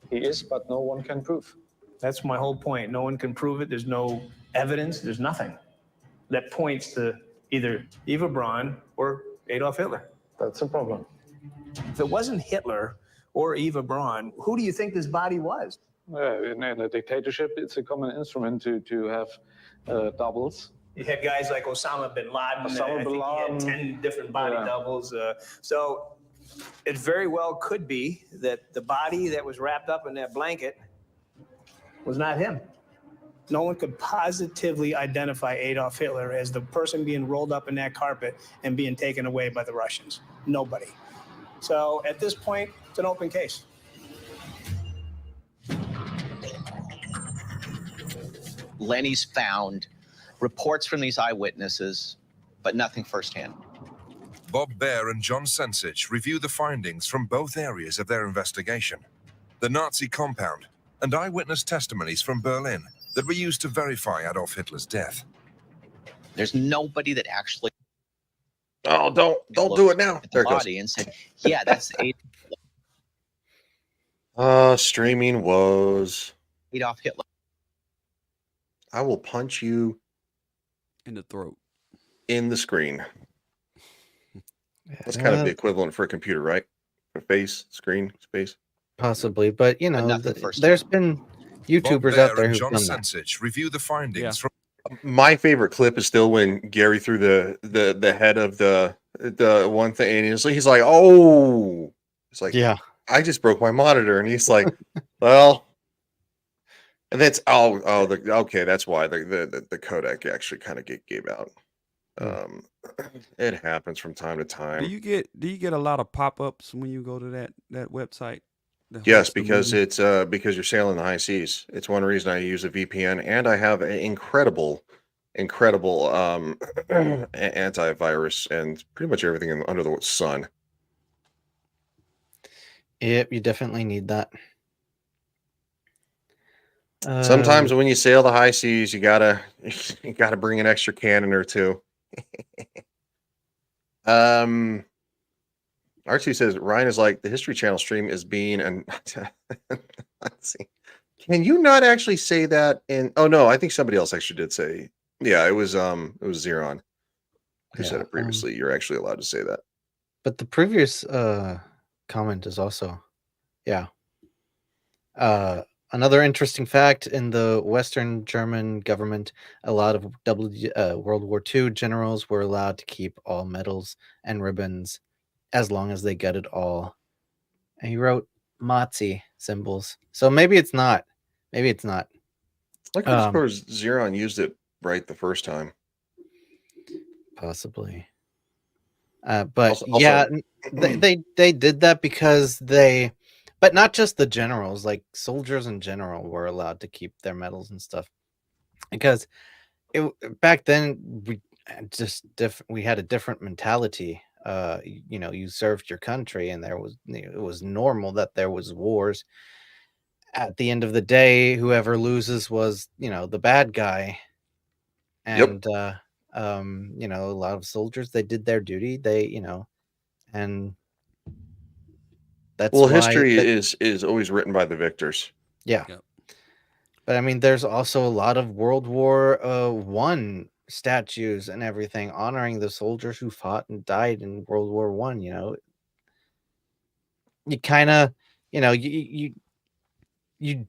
he is, but no one can prove.
That's my whole point. No one can prove it. There's no evidence. There's nothing that points to either Eva Braun or Adolf Hitler.
That's a problem.
If it wasn't Hitler or Eva Braun, who do you think this body was?
In a dictatorship, it's a common instrument to have doubles.
You had guys like Osama bin Laden.
Osama
I
bin
think
Laden.
he had 10 different body doubles. So it very well could be that the body that was wrapped up in that blanket was not him. No one could positively identify Adolf Hitler as the person being rolled up in that carpet and being taken away by the Russians. Nobody. So at this point, it's an open case.
Lenny's found reports from these eyewitnesses, but nothing firsthand.
Bob Baer and John Sensich review the findings from both areas of their investigation: the Nazi compound and eyewitness testimonies from Berlin that were used to verify Adolf Hitler's death.
There's nobody that actually
don't do it now.
at the
There it goes.
body and said, yeah, that's
Streaming woes.
Adolf Hitler.
I will punch you
in the throat,
in the screen. That's kind of the equivalent for a computer, right? For face, screen, space.
Possibly, but you know,
nothing first
there's been YouTubers
Bob
out
Baer
there
and
who've
John
done that.
Sensich review the findings from
My favorite clip is still when Gary threw the head of the one thing, and he's like, oh, it's like,
Yeah.
I just broke my monitor, and he's like, well, and that's okay, that's why the codec actually kind of gave out. It happens from time to time.
do you get a lot of pop-ups when you go to that website? that
Yes,
hosts the
because
movie?
it's because you're sailing the high seas. It's one reason I use a VPN, and I have an incredible antivirus and pretty much everything under the sun.
Yep, you definitely need that.
Sometimes when you sail the high seas, you gotta bring an extra cannon or two. R2 says Ryan is like the History Channel stream is being an. Let's see. Can you not actually say that in? Oh no, I think somebody else actually did say. Yeah, it was Xeron who said it previously. You're actually allowed to say that.
But the previous comment is also, yeah. Another interesting fact: in the Western German government, a lot of World War II generals were allowed to keep all medals and ribbons as long as they got it all. And he wrote Nazi symbols, so maybe it's not. Maybe it's not.
Like, I suppose Xeron used it right the first time.
Possibly. But
Also,
yeah, they did that because but not just the generals, like soldiers in general were allowed to keep their medals and stuff. Because back then we had a different mentality. You know, you served your country, and it was normal that there was wars. At the end of the day, whoever loses was, the bad guy. And you know, a lot of soldiers, they did their duty. And that's why
history is always written by the victors.
Yeah.
Yep.
But I mean, there's also a lot of World War I statues and everything honoring the soldiers who fought and died in World War I. You kind of, you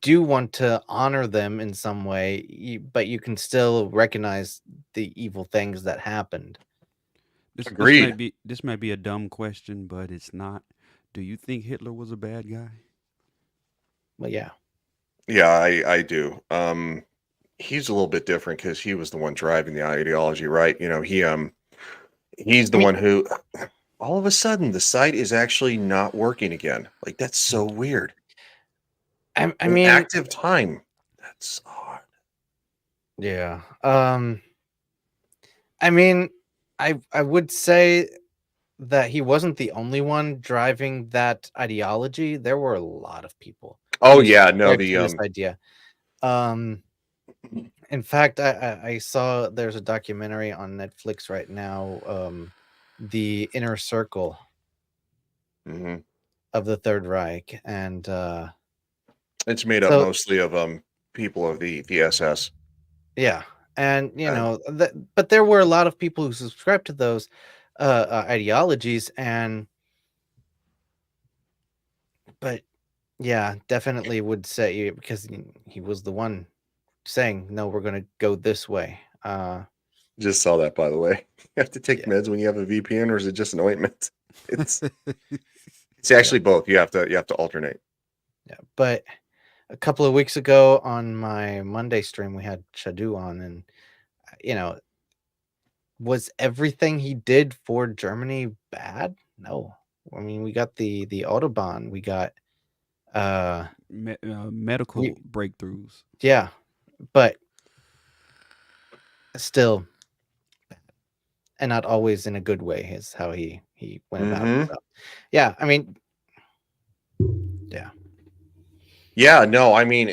do want to honor them in some way, but you can still recognize the evil things that happened.
Agreed.
This might be a dumb question, but it's not. Do you think Hitler was a bad guy?
Well, yeah.
Yeah, I do. He's a little bit different because he was the one driving the ideology, right? He's the one who all of a sudden the site is actually not working again. Like, that's so weird.
I mean,
active time. That's odd.
Yeah. I mean, I would say that he wasn't the only one driving that ideology. There were a lot of people.
Oh yeah, no,
this idea. In fact, I saw there's a documentary on Netflix right now, The Inner Circle.
Mm-hmm.
of the Third Reich, and
It's made up
so
mostly of people of the SS.
yeah, and but there were a lot of people who subscribed to those ideologies, but yeah, definitely would say, because he was the one saying, no, we're going to go this way.
Just saw that, by the way. You have to take
Yeah.
meds when you have a VPN, or is it just an ointment? It's actually both. You have to alternate.
Yeah, but a couple of weeks ago on my Monday stream, we had Shadu on, and was everything he did for Germany bad? No. I mean, we got the Autobahn, we got
medical breakthroughs.
Yeah, but still, and not always in a good way is how he went about it. So, yeah, I mean,
yeah, no, I mean,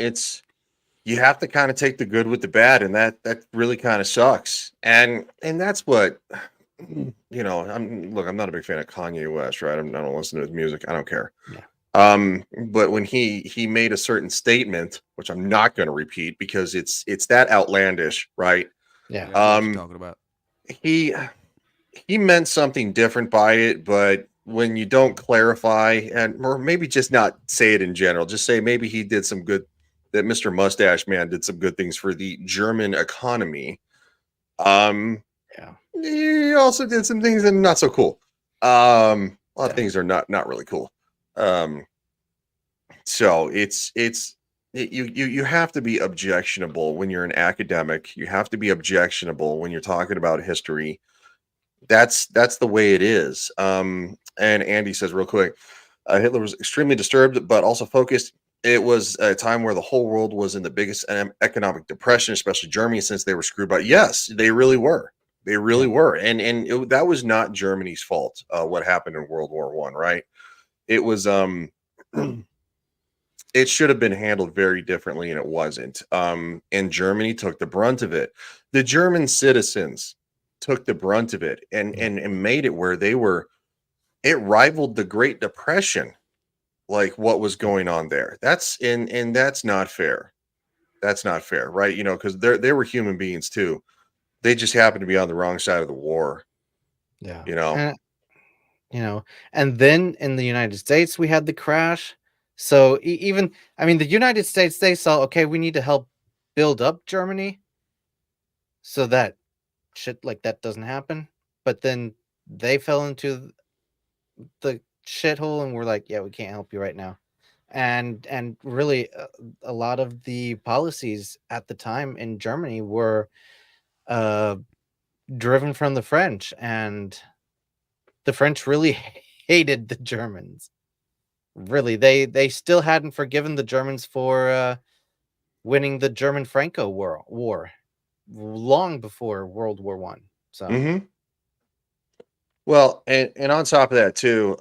you have to kind of take the good with the bad, and that really kind of sucks. And that's what I'm not a big fan of Kanye West, right? I don't listen to his music. I don't care.
Yeah.
But when he made a certain statement, which I'm not going to repeat because it's that outlandish, right?
Yeah.
What you talking about?
He meant something different by it, but when you don't clarify or maybe just not say it in general, just say maybe he did some good, that Mr. Mustache Man did some good things for the German economy. He also did some things that are not so cool. A lot of things are not really cool. So you have to be objectionable when you're an academic. You have to be objectionable when you're talking about history. That's the way it is. And Andy says real quick, Hitler was extremely disturbed, but also focused. It was a time where the whole world was in the biggest economic depression, especially Germany, since they were screwed by. Yes, they really were. They really were. And that was not Germany's fault. What happened in World War I, right? It was it should have been handled very differently, and it wasn't. And Germany took the brunt of it. The German citizens took the brunt of it and made it where it rivaled the Great Depression, like what was going on there. That's not fair. That's not fair, right? Because they were human beings too. They just happened to be on the wrong side of the war.
Yeah. And then in the United States, we had the crash. So the United States, they saw, okay, we need to help build up Germany so that shit like that doesn't happen. But then they fell into the shithole and we're like, yeah, we can't help you right now. And really a lot of the policies at the time in Germany were driven from the French, and the French really hated the Germans. Really, they still hadn't forgiven the Germans for winning the German-Franco war long before World War One. So,
well, and on top of that too,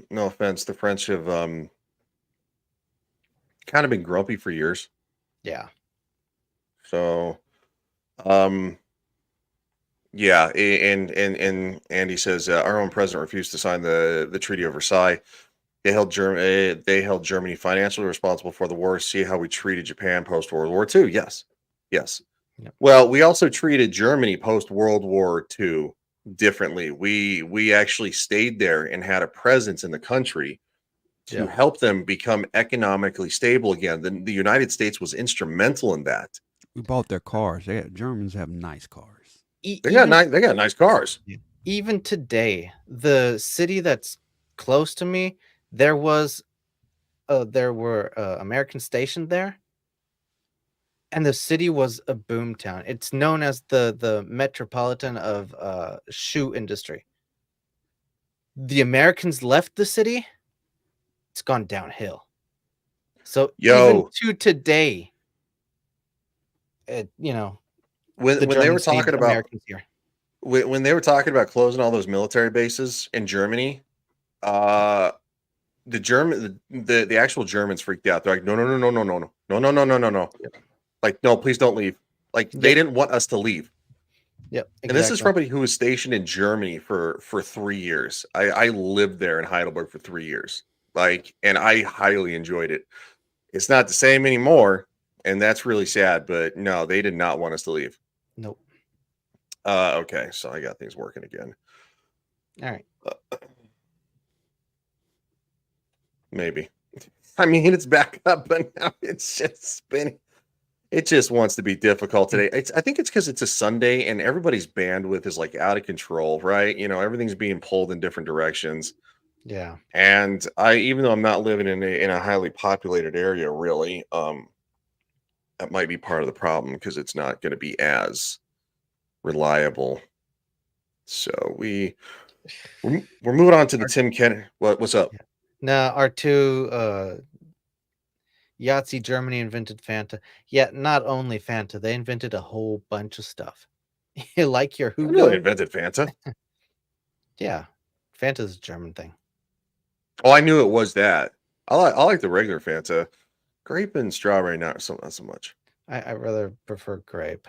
no offense, the French have kind of been grumpy for years.
Yeah.
So, yeah, and Andy says our own president refused to sign the Treaty of Versailles. They held Germany financially responsible for the war. See how we treated Japan post World War II. Yes. Yep. Well, we also treated Germany post World War II differently. We actually stayed there and had a presence in the country to help them become economically stable again. The United States was instrumental in that.
We bought their cars. Germans have nice cars.
They got nice cars.
Even today, the city that's close to me, there were Americans stationed there, and the city was a boom town. It's known as the metropolitan of shoe industry. The Americans left the city, it's gone downhill. So even to today, when
they were talking about Americans here, when they were talking about closing all those military bases in Germany, the actual Germans freaked out. They're like, no. Like, no, please don't leave. Like, they didn't want us to leave.
Yep. Exactly.
And this is somebody who was stationed in Germany for 3 years. I lived there in Heidelberg for 3 years. Like, and I highly enjoyed it. It's not the same anymore, and that's really sad. But no, they did not want us to leave.
Nope.
Okay, so I got things working again.
All right.
Maybe. I mean, it's back up, but now it's just spinning. It just wants to be difficult today. I think it's because it's a Sunday and everybody's bandwidth is like out of control, right? You know, everything's being pulled in different directions.
Yeah.
And even though I'm not living in a highly populated area, really, that might be part of the problem because it's not going to be as reliable. So we're moving on to the Tim Kennedy. What's up?
Now, our two Yahtzee Germany invented Fanta. Yeah, not only Fanta, they invented a whole bunch of stuff. You like your
Who
Hugo?
really invented Fanta?
Yeah, Fanta's a German thing.
Oh, I knew it was that. I like the regular Fanta. Grape and strawberry, not so much.
I rather prefer grape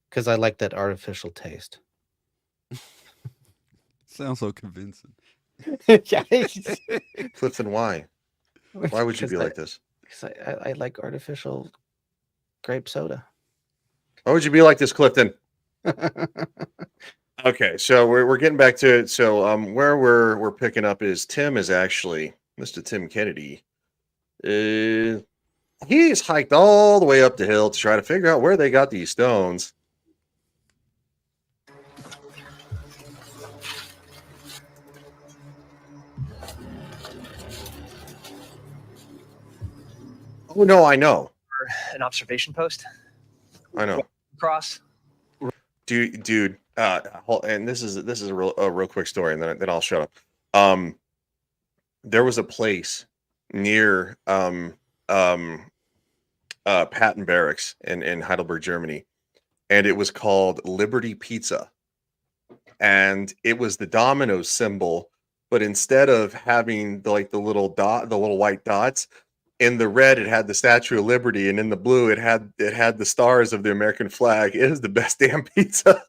because I like that artificial taste.
Sounds so convincing.
Yeah.
Clifton, why? Why would you be like this?
Because I like artificial grape soda.
Why would you be like this, Clifton? Okay, so we're getting back to it. So where we're picking up is Tim is actually Mr. Tim Kennedy. He's hiked all the way up the hill to try to figure out where they got these stones. Oh no, I know.
An observation post.
I know.
Cross.
Dude. And this is a real quick story, and then I'll shut up. There was a place near Patton Barracks in Heidelberg, Germany, and it was called Liberty Pizza, and it was the Domino's symbol, but instead of having the little white dots. In the red, it had the Statue of Liberty, and in the blue, it had the stars of the American flag. It is the best damn pizza.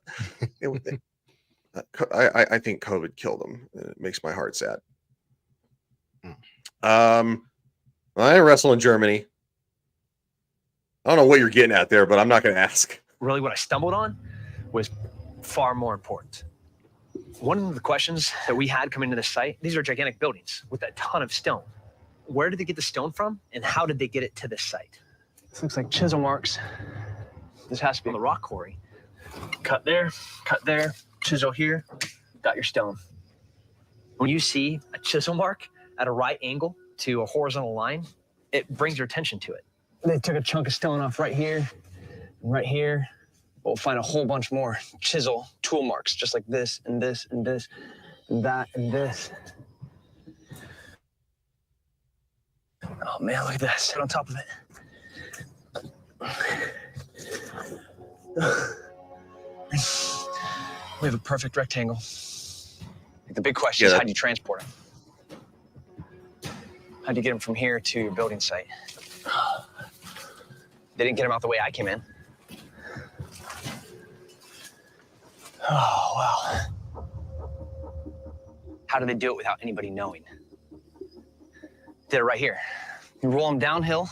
I think COVID killed them. It makes my heart sad. I wrestle in Germany. I don't know what you're getting at there, but I'm not going to ask.
Really, what I stumbled on was far more important. One of the questions that we had coming to the site, these are gigantic buildings with a ton of stone. Where did they get the stone from, and how did they get it to this site?
This looks like chisel marks.
This has to be on the rock quarry. Cut there, chisel here, got your stone. When you see a chisel mark at a right angle to a horizontal line, it brings your attention to it.
They took a chunk of stone off right here, and right here. We'll find a whole bunch more chisel tool marks, just like this, and this, and this, and that, and this. Oh man, look at this. Sit on top of it. We have a perfect rectangle.
The big question is,
Yeah.
how do you transport them? How do you get them from here to your building site? They didn't get them out the way I came in. Oh, wow. How do they do it without anybody knowing? Did it right here. You roll them downhill,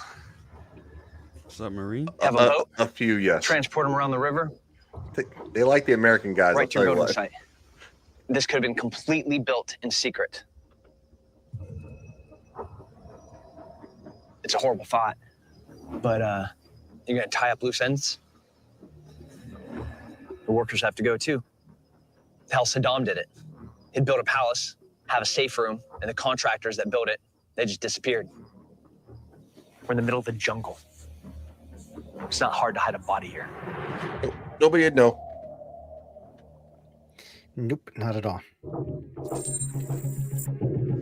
Submarine?
have a boat,
A few, yes.
transport them around the river,
They like the American guys. I'll
right to
tell
your
you
building
what.
site. This could have been completely built in secret. It's a horrible thought, but you're gonna tie up loose ends. The workers have to go too. Hell, Saddam did it. He'd build a palace, have a safe room, and the contractors that built it, they just disappeared. We're in the middle of the jungle. It's not hard to hide a body here.
Nobody would know.
Nope, not at all.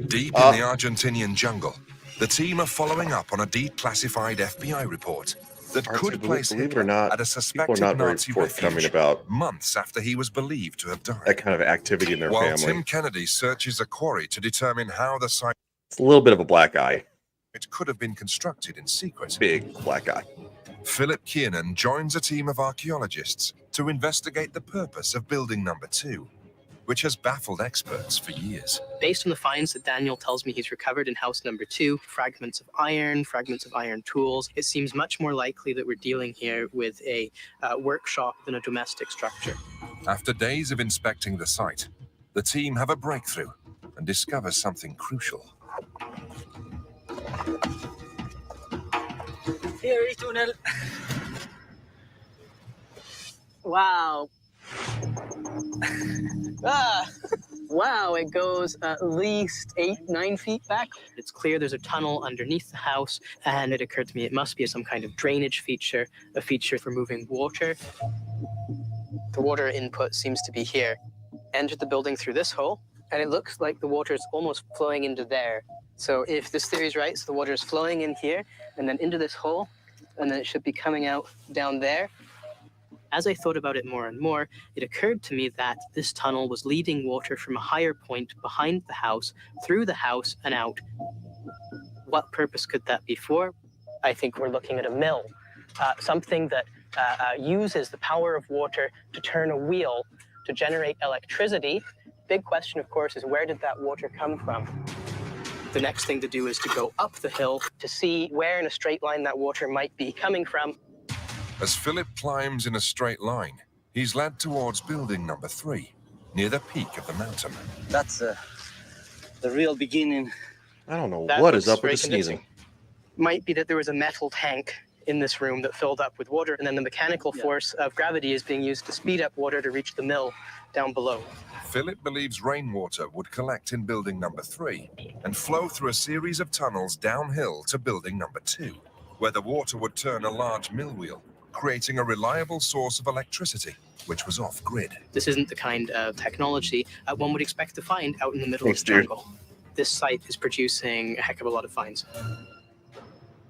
Deep in the Argentinian jungle, the team are following up on a declassified FBI report that could place
believe it
Hitler
or not,
at a
people are
suspected
not very
Nazi
forthcoming
refuge
about
months after he was believed to have died.
that kind of activity in their
While
family.
Tim Kennedy searches a quarry to determine how the site
It's a little bit of a black eye.
could have been constructed in secret.
Big black eye.
Philip Kiernan joins a team of archaeologists to investigate the purpose of building number 2. which has baffled experts for years.
Based on the finds that Daniel tells me he's recovered in house number 2, fragments of iron tools, it seems much more likely that we're dealing here with a workshop than a domestic structure.
After days of inspecting the site, the team have a breakthrough and discover something crucial.
Here is tunnel.
Wow. Wow, it goes at least 8-9 feet back. It's clear there's a tunnel underneath the house, and it occurred to me it must be some kind of drainage feature, a feature for moving water. The water input seems to be here. Entered the building through this hole, and it looks like the water is almost flowing into there. So if this theory is right, so the water is flowing in here, and then into this hole, and then it should be coming out down there. As I thought about it more and more, it occurred to me that this tunnel was leading water from a higher point behind the house, through the house, and out. What purpose could that be for? I think we're looking at a mill, something that uses the power of water to turn a wheel to generate electricity. Big question, of course, is where did that water come from? The next thing to do is to go up the hill to see where in a straight line that water might be coming from.
As Philip climbs in a straight line, he's led towards building number 3, near the peak of the mountain.
That's the real beginning.
I don't know
That
what is
looks
up with
very
the sneezing.
convincing. Might be that there was a metal tank in this room that filled up with water, and then the mechanical force of gravity is being used to speed up water to reach the mill down below.
Philip believes rainwater would collect in building number 3 and flow through a series of tunnels downhill to building number 2, where the water would turn a large mill wheel, creating a reliable source of electricity, which was off-grid.
This isn't the kind of technology one would expect to find out in the middle
Thanks,
of the
dude.
jungle. This site is producing a heck of a lot of finds.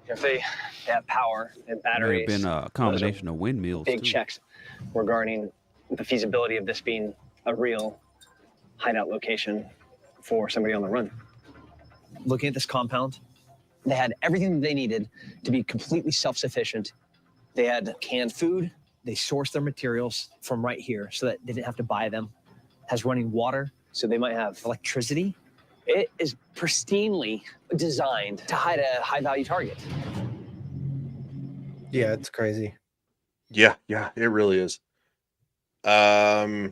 If they have power and
There
batteries,
have been a combination of windmills
big
too.
checks regarding the feasibility of this being a real hideout location for somebody on the run. Looking at this compound, they had everything they needed to be completely self-sufficient. They had canned food. They sourced their materials from right here so that they didn't have to buy them. Has running water, so they might have electricity. It is pristinely designed to hide a high-value target.
Yeah, it's crazy.
Yeah, it really is.
I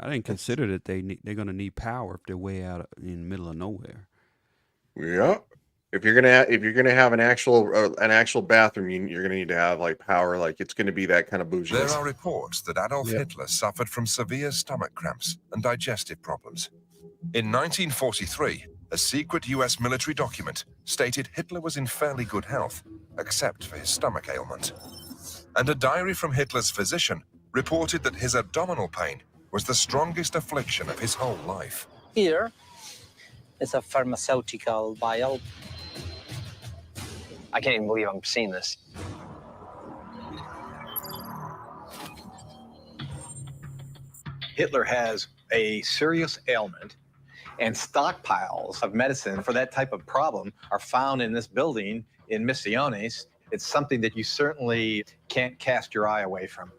didn't consider that they're going to need power if they're way out in the middle of nowhere.
Yeah. If you're gonna have an actual bathroom, you're gonna need to have like power. Like it's gonna be that kind of bougie.
There are reports that Adolf Hitler suffered from severe stomach cramps and digestive problems. In 1943, a secret US military document stated Hitler was in fairly good health, except for his stomach ailment. And a diary from Hitler's physician reported that his abdominal pain was the strongest affliction of his whole life.
Here is a pharmaceutical vial.
I can't even believe I'm seeing this.
Hitler has a serious ailment, and stockpiles of medicine for that type of problem are found in this building in Misiones. It's something that you certainly can't cast your eye away from.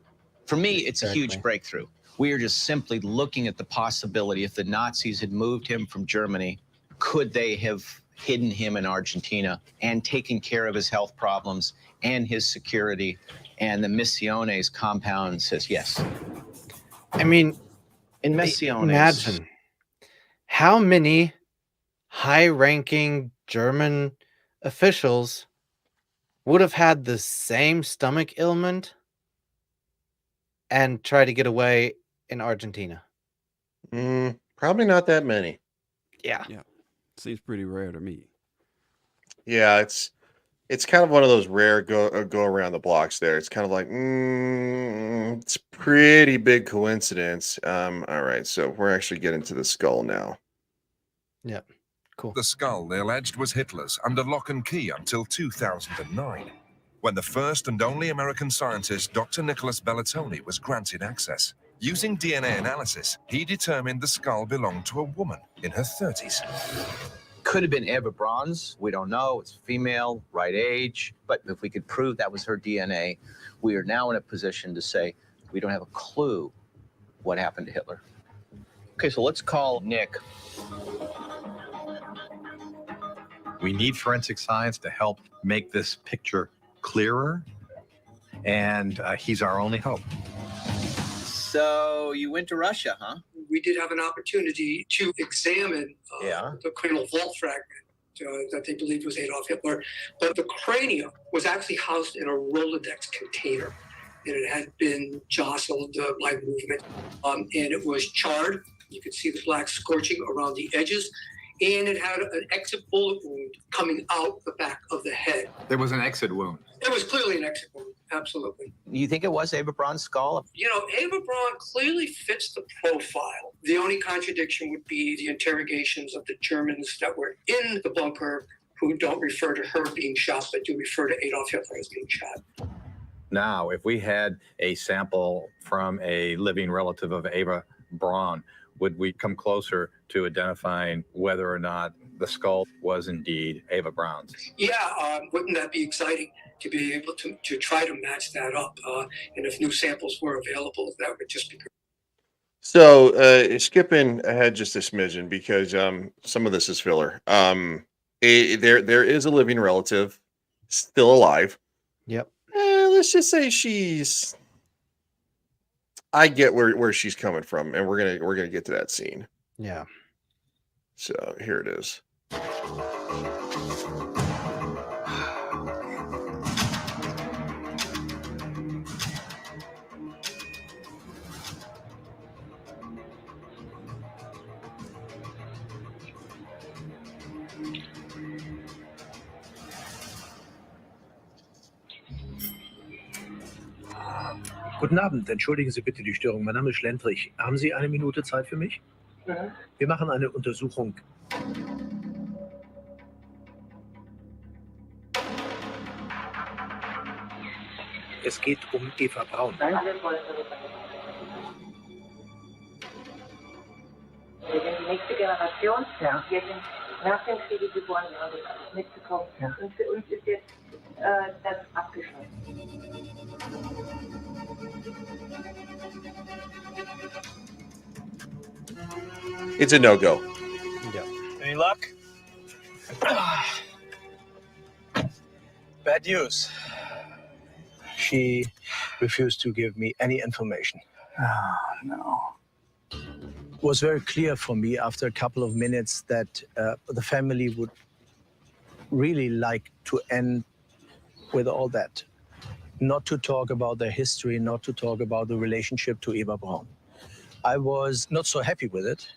For me, it's a huge
Exactly.
breakthrough. We are just simply looking at the possibility if the Nazis had moved him from Germany, could they have hidden him in Argentina and taken care of his health problems and his security? And the Misiones compound says yes.
I mean,
In Misiones,
imagine how many high-ranking German officials would have had the same stomach ailment and try to get away in Argentina.
Probably not that many.
Yeah.
Seems pretty rare to me.
Yeah, it's kind of one of those rare go around the blocks there. It's kind of like, it's pretty big coincidence. All right, so we're actually getting to the skull now.
Yep. Cool.
The skull, they alleged, was Hitler's under lock and key until 2009, when the first and only American scientist, Dr. Nicholas Bellatoni, was granted access. Using DNA analysis, he determined the skull belonged to a woman in her 30s.
could have been Eva Braun's. We don't know. It's female, right age. But if we could prove that was her DNA, we are now in a position to say we don't have a clue what happened to Hitler. Okay, so let's call Nick.
We need forensic science to help make this picture clearer, and he's our only hope.
So you went to Russia, huh?
We did have an opportunity to examine the cranial vault fragment that they believed was Adolf Hitler, but the cranium was actually housed in a Rolodex container, and it had been jostled by movement, and it was charred. You could see the black scorching around the edges, and it had an exit bullet wound coming out the back of the head.
There was an exit wound.
It was clearly an exit wound, absolutely.
You think it was Eva Braun's skull?
You know, Eva Braun clearly fits the profile. The only contradiction would be the interrogations of the Germans that were in the bunker who don't refer to her being shot, but do refer to Adolf Hitler as being shot.
Now, if we had a sample from a living relative of Eva Braun, would we come closer to identifying whether or not the skull was indeed Eva Braun's?
Yeah, wouldn't that be exciting to be able to try to match that up? And if new samples were available, that would just be great.
So skipping ahead just a smidgen because some of this is filler. There is a living relative still alive.
Yep.
Let's just say I get where she's coming from, and we're gonna get to that scene.
Yeah.
So here it is.
Guten Abend, entschuldigen Sie bitte die Störung. Mein Name ist Lendrich. Haben Sie eine Minute Zeit für mich? Ja. Wir machen eine Untersuchung. Es geht um Eva Braun.
Wir sind die nächste Generation. Ja. Wir sind nach dem Krieg geboren, wir haben das alles mitbekommen. Ja. Und für uns ist jetzt das abgeschlossen.
It's a no-go.
Yeah. Any luck?
Bad news. She refused to give me any information.
Oh, no.
It was very clear for me after a couple of minutes that the family would really like to end with all that. Not to talk about their history, not to talk about the relationship to Eva Braun. I was not so happy with it,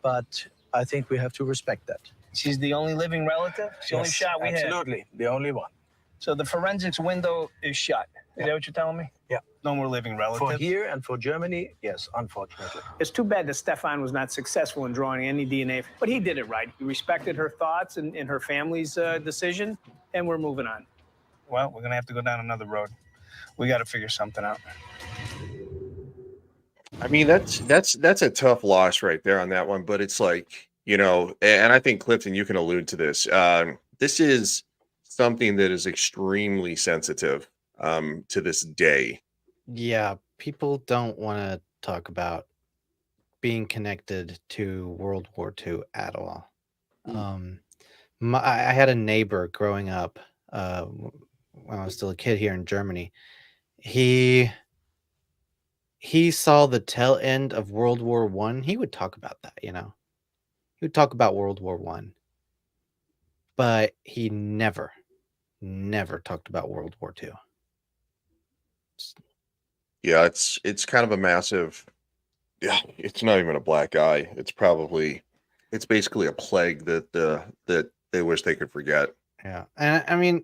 but I think we have to respect that.
She's the only living relative? It's the only shot we had?
Absolutely, the only one.
So the forensics window is shut. Is that what you're telling me?
Yeah.
No more living relatives?
For here and for Germany, yes, unfortunately.
It's too bad that Stefan was not successful in drawing any DNA, but he did it right. He respected her thoughts and her family's decision, and we're moving on. Well, we're going to have to go down another road. We got to figure something out.
I mean, that's a tough loss right there on that one, but it's like, you know, and I think Clifton, you can allude to this. This is something that is extremely sensitive to this day.
Yeah, people don't want to talk about being connected to World War II at all. I had a neighbor growing up when I was still a kid here in Germany. He saw the tail end of World War I. He would talk about that, you know. He would talk about World War I. But he never talked about World War II.
Yeah, it's kind of a massive. Yeah, it's not even a black eye. It's basically a plague that they wish they could forget.
Yeah, and I mean,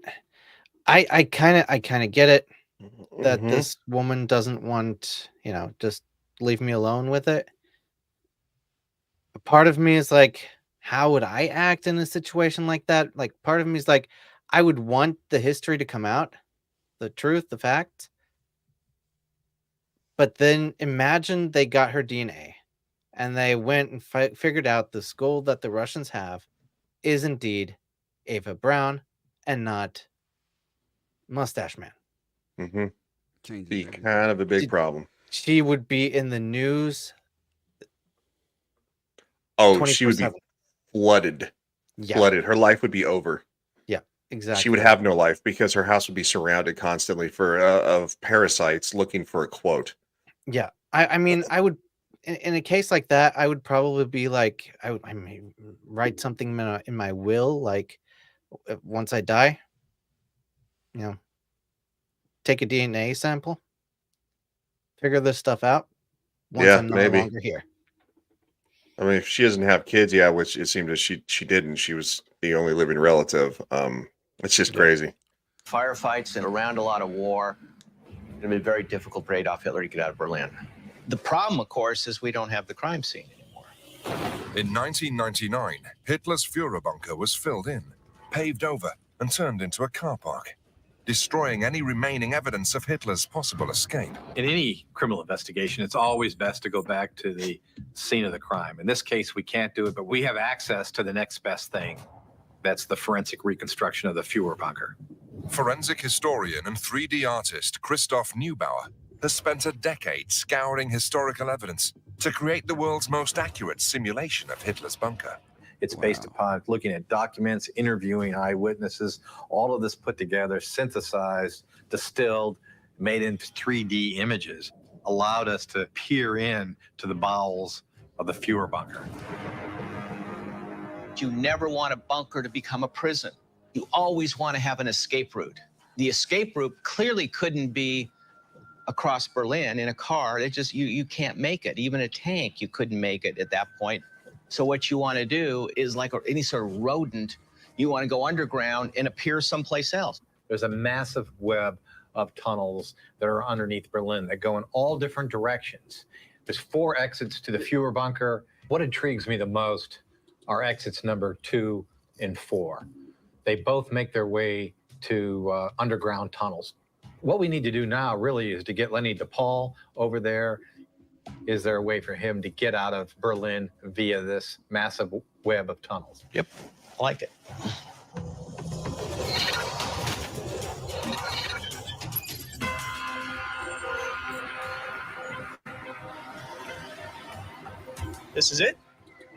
I kind of get it that this woman doesn't want, you know, just leave me alone with it. A part of me is like, how would I act in a situation like that? Like, part of me is like, I would want the history to come out, the truth, the facts. But then imagine they got her DNA and they went and figured out the skull that the Russians have is indeed Eva Braun and not Mustache Man.
Be kind of a big problem.
She would be in the news
Oh, she would be
24/7.
flooded.
Yeah.
Flooded. Her life would be over.
Yeah, exactly.
She would have no life because her house would be surrounded constantly of parasites looking for a quote.
Yeah. I mean, I would in a case like that, I would probably be like, I may write something in my will, like once I die, you know, take a DNA sample, figure this stuff out once
Yeah,
I'm no
maybe.
longer here.
I mean, if she doesn't have kids, yeah, which it seemed that she didn't. She was the only living relative. It's just crazy.
Firefights and around a lot of war. It'd be very difficult for Adolf Hitler to get out of Berlin. The problem, of course, is we don't have the crime scene anymore.
In 1999, Hitler's Führerbunker was filled in, paved over, and turned into a car park, destroying any remaining evidence of Hitler's possible escape.
In any criminal investigation, it's always best to go back to the scene of the crime. In this case, we can't do it, but we have access to the next best thing. That's the forensic reconstruction of the Führerbunker.
Forensic historian and 3D artist Christoph Neubauer has spent a decade scouring historical evidence to create the world's most accurate simulation of Hitler's bunker.
It's based upon looking at documents, interviewing eyewitnesses, all of this put together, synthesized, distilled, made into 3D images, allowed us to peer in to the bowels of the Führerbunker.
You never want a bunker to become a prison. You always want to have an escape route. The escape route clearly couldn't be across Berlin in a car. It just, you can't make it. Even a tank, you couldn't make it at that point. So what you want to do is, like any sort of rodent, you want to go underground and appear someplace else.
There's a massive web of tunnels that are underneath Berlin that go in all different directions. There's 4 exits to the Führerbunker. What intrigues me the most are exits number 2 and 4. They both make their way to underground tunnels. What we need to do now really is to get Lenny DePaul over there. Is there a way for him to get out of Berlin via this massive web of tunnels?
Yep, I like it.
This is it?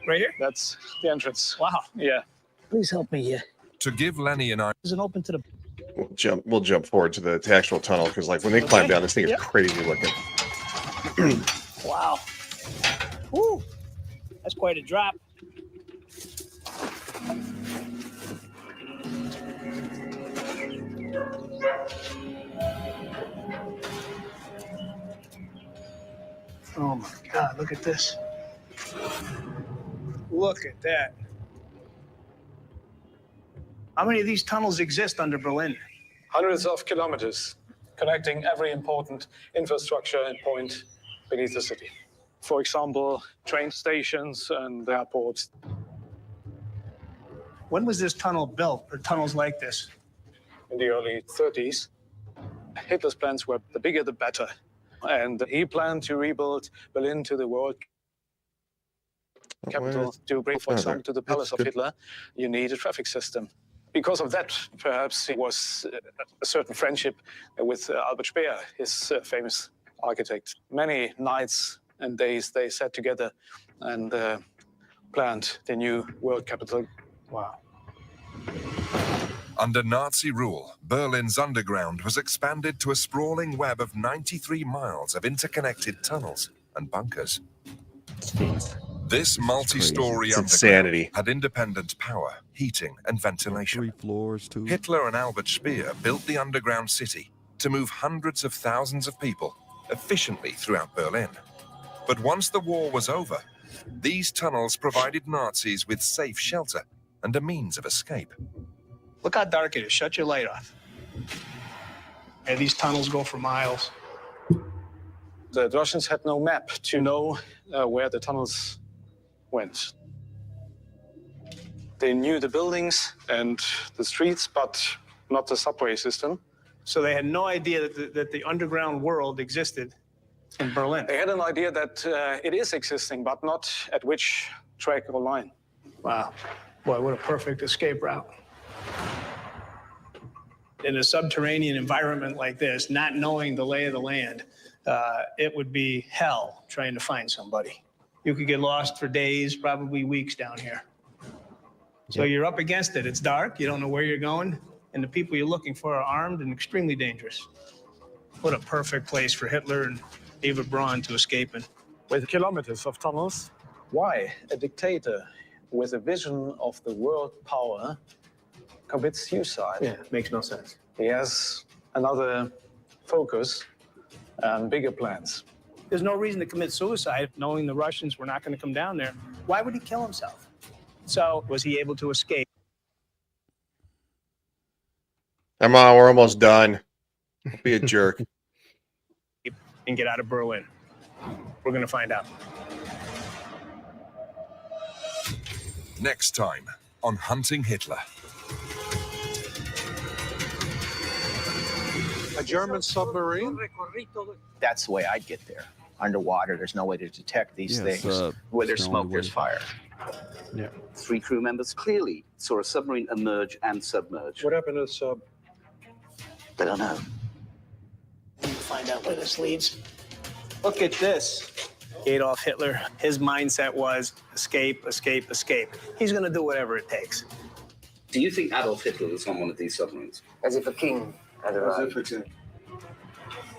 Right here?
That's the entrance.
Wow.
Yeah.
Please help me here.
To give Lenny and I...
Isn't open to the...
We'll jump forward to the actual tunnel because, like, when they climb down, this thing is crazy looking.
Wow. Woo. That's quite a drop. Oh my God, look at this. Look at that. How many of these tunnels exist under Berlin?
Hundreds of kilometers, connecting every important infrastructure point beneath the city. For example, train stations and airports.
When was this tunnel built, or tunnels like this?
In the early 30s, Hitler's plans were the bigger the better. And he planned to rebuild Berlin to the world capital. To bring, for example, to the palace of Hitler, you need a traffic system. Because of that, perhaps, it was a certain friendship with Albert Speer, his famous architect. Many nights and days they sat together and planned the new world capital.
Wow.
Under Nazi rule, Berlin's underground was expanded to a sprawling web of 93 miles of interconnected tunnels and bunkers. This multi-story underground had independent power, heating, and ventilation.
3 floors, too.
Hitler and Albert Speer built the underground city to move hundreds of thousands of people efficiently throughout Berlin. But once the war was over, these tunnels provided Nazis with safe shelter and a means of escape.
Look how dark it is. Shut your light off. And these tunnels go for miles.
The Russians had no map to know where the tunnels went. They knew the buildings and the streets, but not the subway system.
So they had no idea that the underground world existed in Berlin.
They had an idea that it is existing, but not at which track or line.
Wow. Boy, what a perfect escape route. In a subterranean environment like this, not knowing the lay of the land, it would be hell trying to find somebody. you could get lost for days, probably weeks down here. So you're up against it. It's dark. You don't know where you're going. And the people you're looking for are armed and extremely dangerous. What a perfect place for Hitler and Eva Braun to escape in.
With kilometers of tunnels, why a dictator with a vision of the world power commits suicide?
Yeah, makes no sense.
He has another focus and bigger plans.
There's no reason to commit suicide knowing the Russians were not going to come down there. Why would he kill himself? So was he able to escape?
Come on, we're almost done. Don't be a jerk.
And get out of Berlin? We're going to find out.
Next time on Hunting Hitler.
A German submarine?
That's the way I'd get there. Underwater, there's no way to detect these things. Where there's smoke, there's fire.
Yeah.
3 crew members clearly saw a submarine emerge and submerge.
What happened to the sub?
They don't know.
Find out where this leads. Look at this. Adolf Hitler, his mindset was escape, escape, escape. He's going to do whatever it takes.
Do you think Adolf Hitler was on one of these submarines?
As if a king had arrived.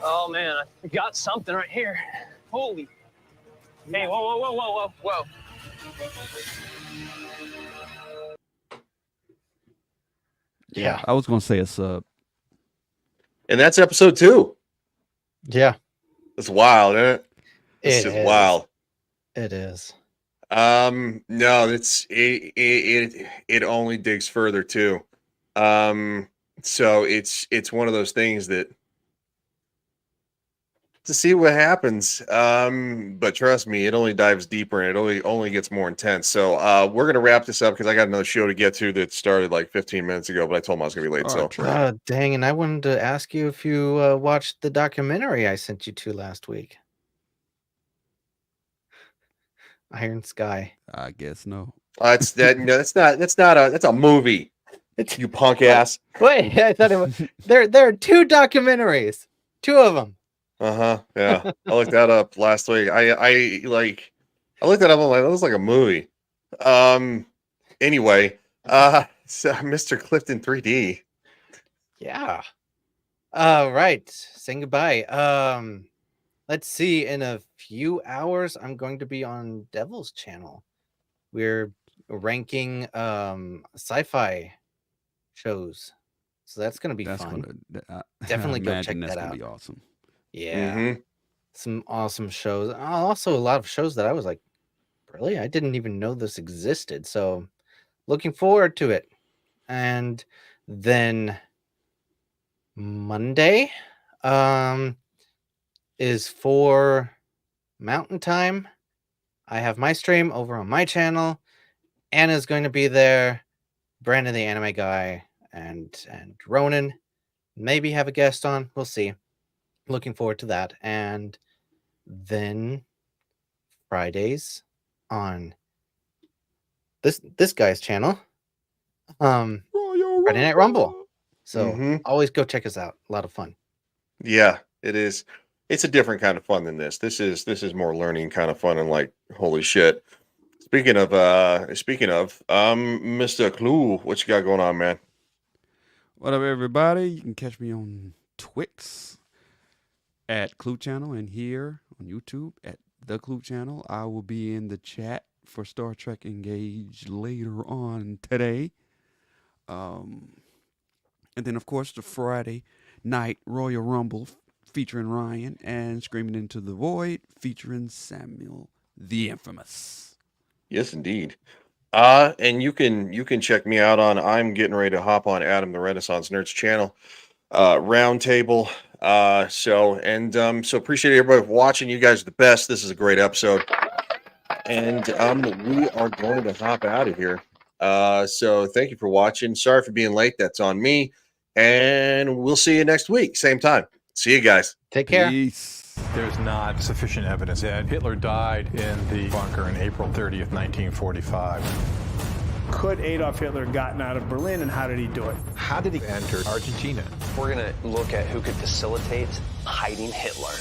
Oh man, I got something right here. Holy. Hey, whoa, whoa, whoa, whoa, whoa, whoa.
Yeah.
I was gonna say a sub.
And that's episode 2.
Yeah.
It's wild, isn't it? It's
It
just
is.
wild.
It is.
No, it only digs further too. So it's one of those things that to see what happens. But trust me, it only dives deeper and it only gets more intense. So we're gonna wrap this up because I got another show to get to that started like 15 minutes ago, but I told him I was gonna be late.
Dang, and I wanted to ask you if you watched the documentary I sent you to last week. Iron Sky.
I guess no.
That's a movie. You punk ass.
Wait, I thought it was there are 2 documentaries. 2 of them.
Yeah. I looked that up last week. I looked that up. I'm like, that was like a movie. Anyway, so Mr. Clifton 3D.
Yeah. Right. Saying goodbye. Let's see. In a few hours, I'm going to be on Devil's Channel. We're ranking sci-fi shows, so that's going to be fun. Definitely go check that out.
Be awesome.
Yeah. Some awesome shows. Also, a lot of shows that I was like, really? I didn't even know this existed. So, looking forward to it. And then Monday is for Mountain Time. I have my stream over on my channel. Anna's going to be there. Brandon the Anime Guy and Ronan. Maybe have a guest on. We'll see. Looking forward to that. And then Fridays on this guy's channel. Friday Night Rumble. So always go check us out. A lot of fun.
Yeah, it is. It's a different kind of fun than this. This is more learning kind of fun and like holy shit. Speaking of Mr. Cluu, what you got going on, man?
What up, everybody? You can catch me on Twix at Cluu Channel and here on YouTube at the Cluu Channel. I will be in the chat for Star Trek Engage later on today. And then, of course, the Friday night Royal Rumble featuring Ryan and Screaming Into the Void featuring Samuel the Infamous.
Yes, indeed. And you can check me out on I'm getting ready to hop on Adam the Renaissance Nerds channel roundtable. So appreciate everybody for watching. You guys are the best. This is a great episode. And we are going to hop out of here. So thank you for watching. Sorry for being late. That's on me. And we'll see you next week. Same time. See you guys.
Take care.
Peace.
There's not sufficient evidence that Hitler died in the bunker on April 30th, 1945.
Could Adolf Hitler have gotten out of Berlin, and how did he do it?
How did he enter Argentina?
We're going to look at who could facilitate hiding Hitler.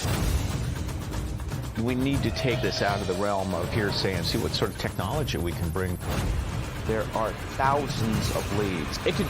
We need to take this out of the realm of hearsay and see what sort of technology we can bring. There are thousands of leads. It could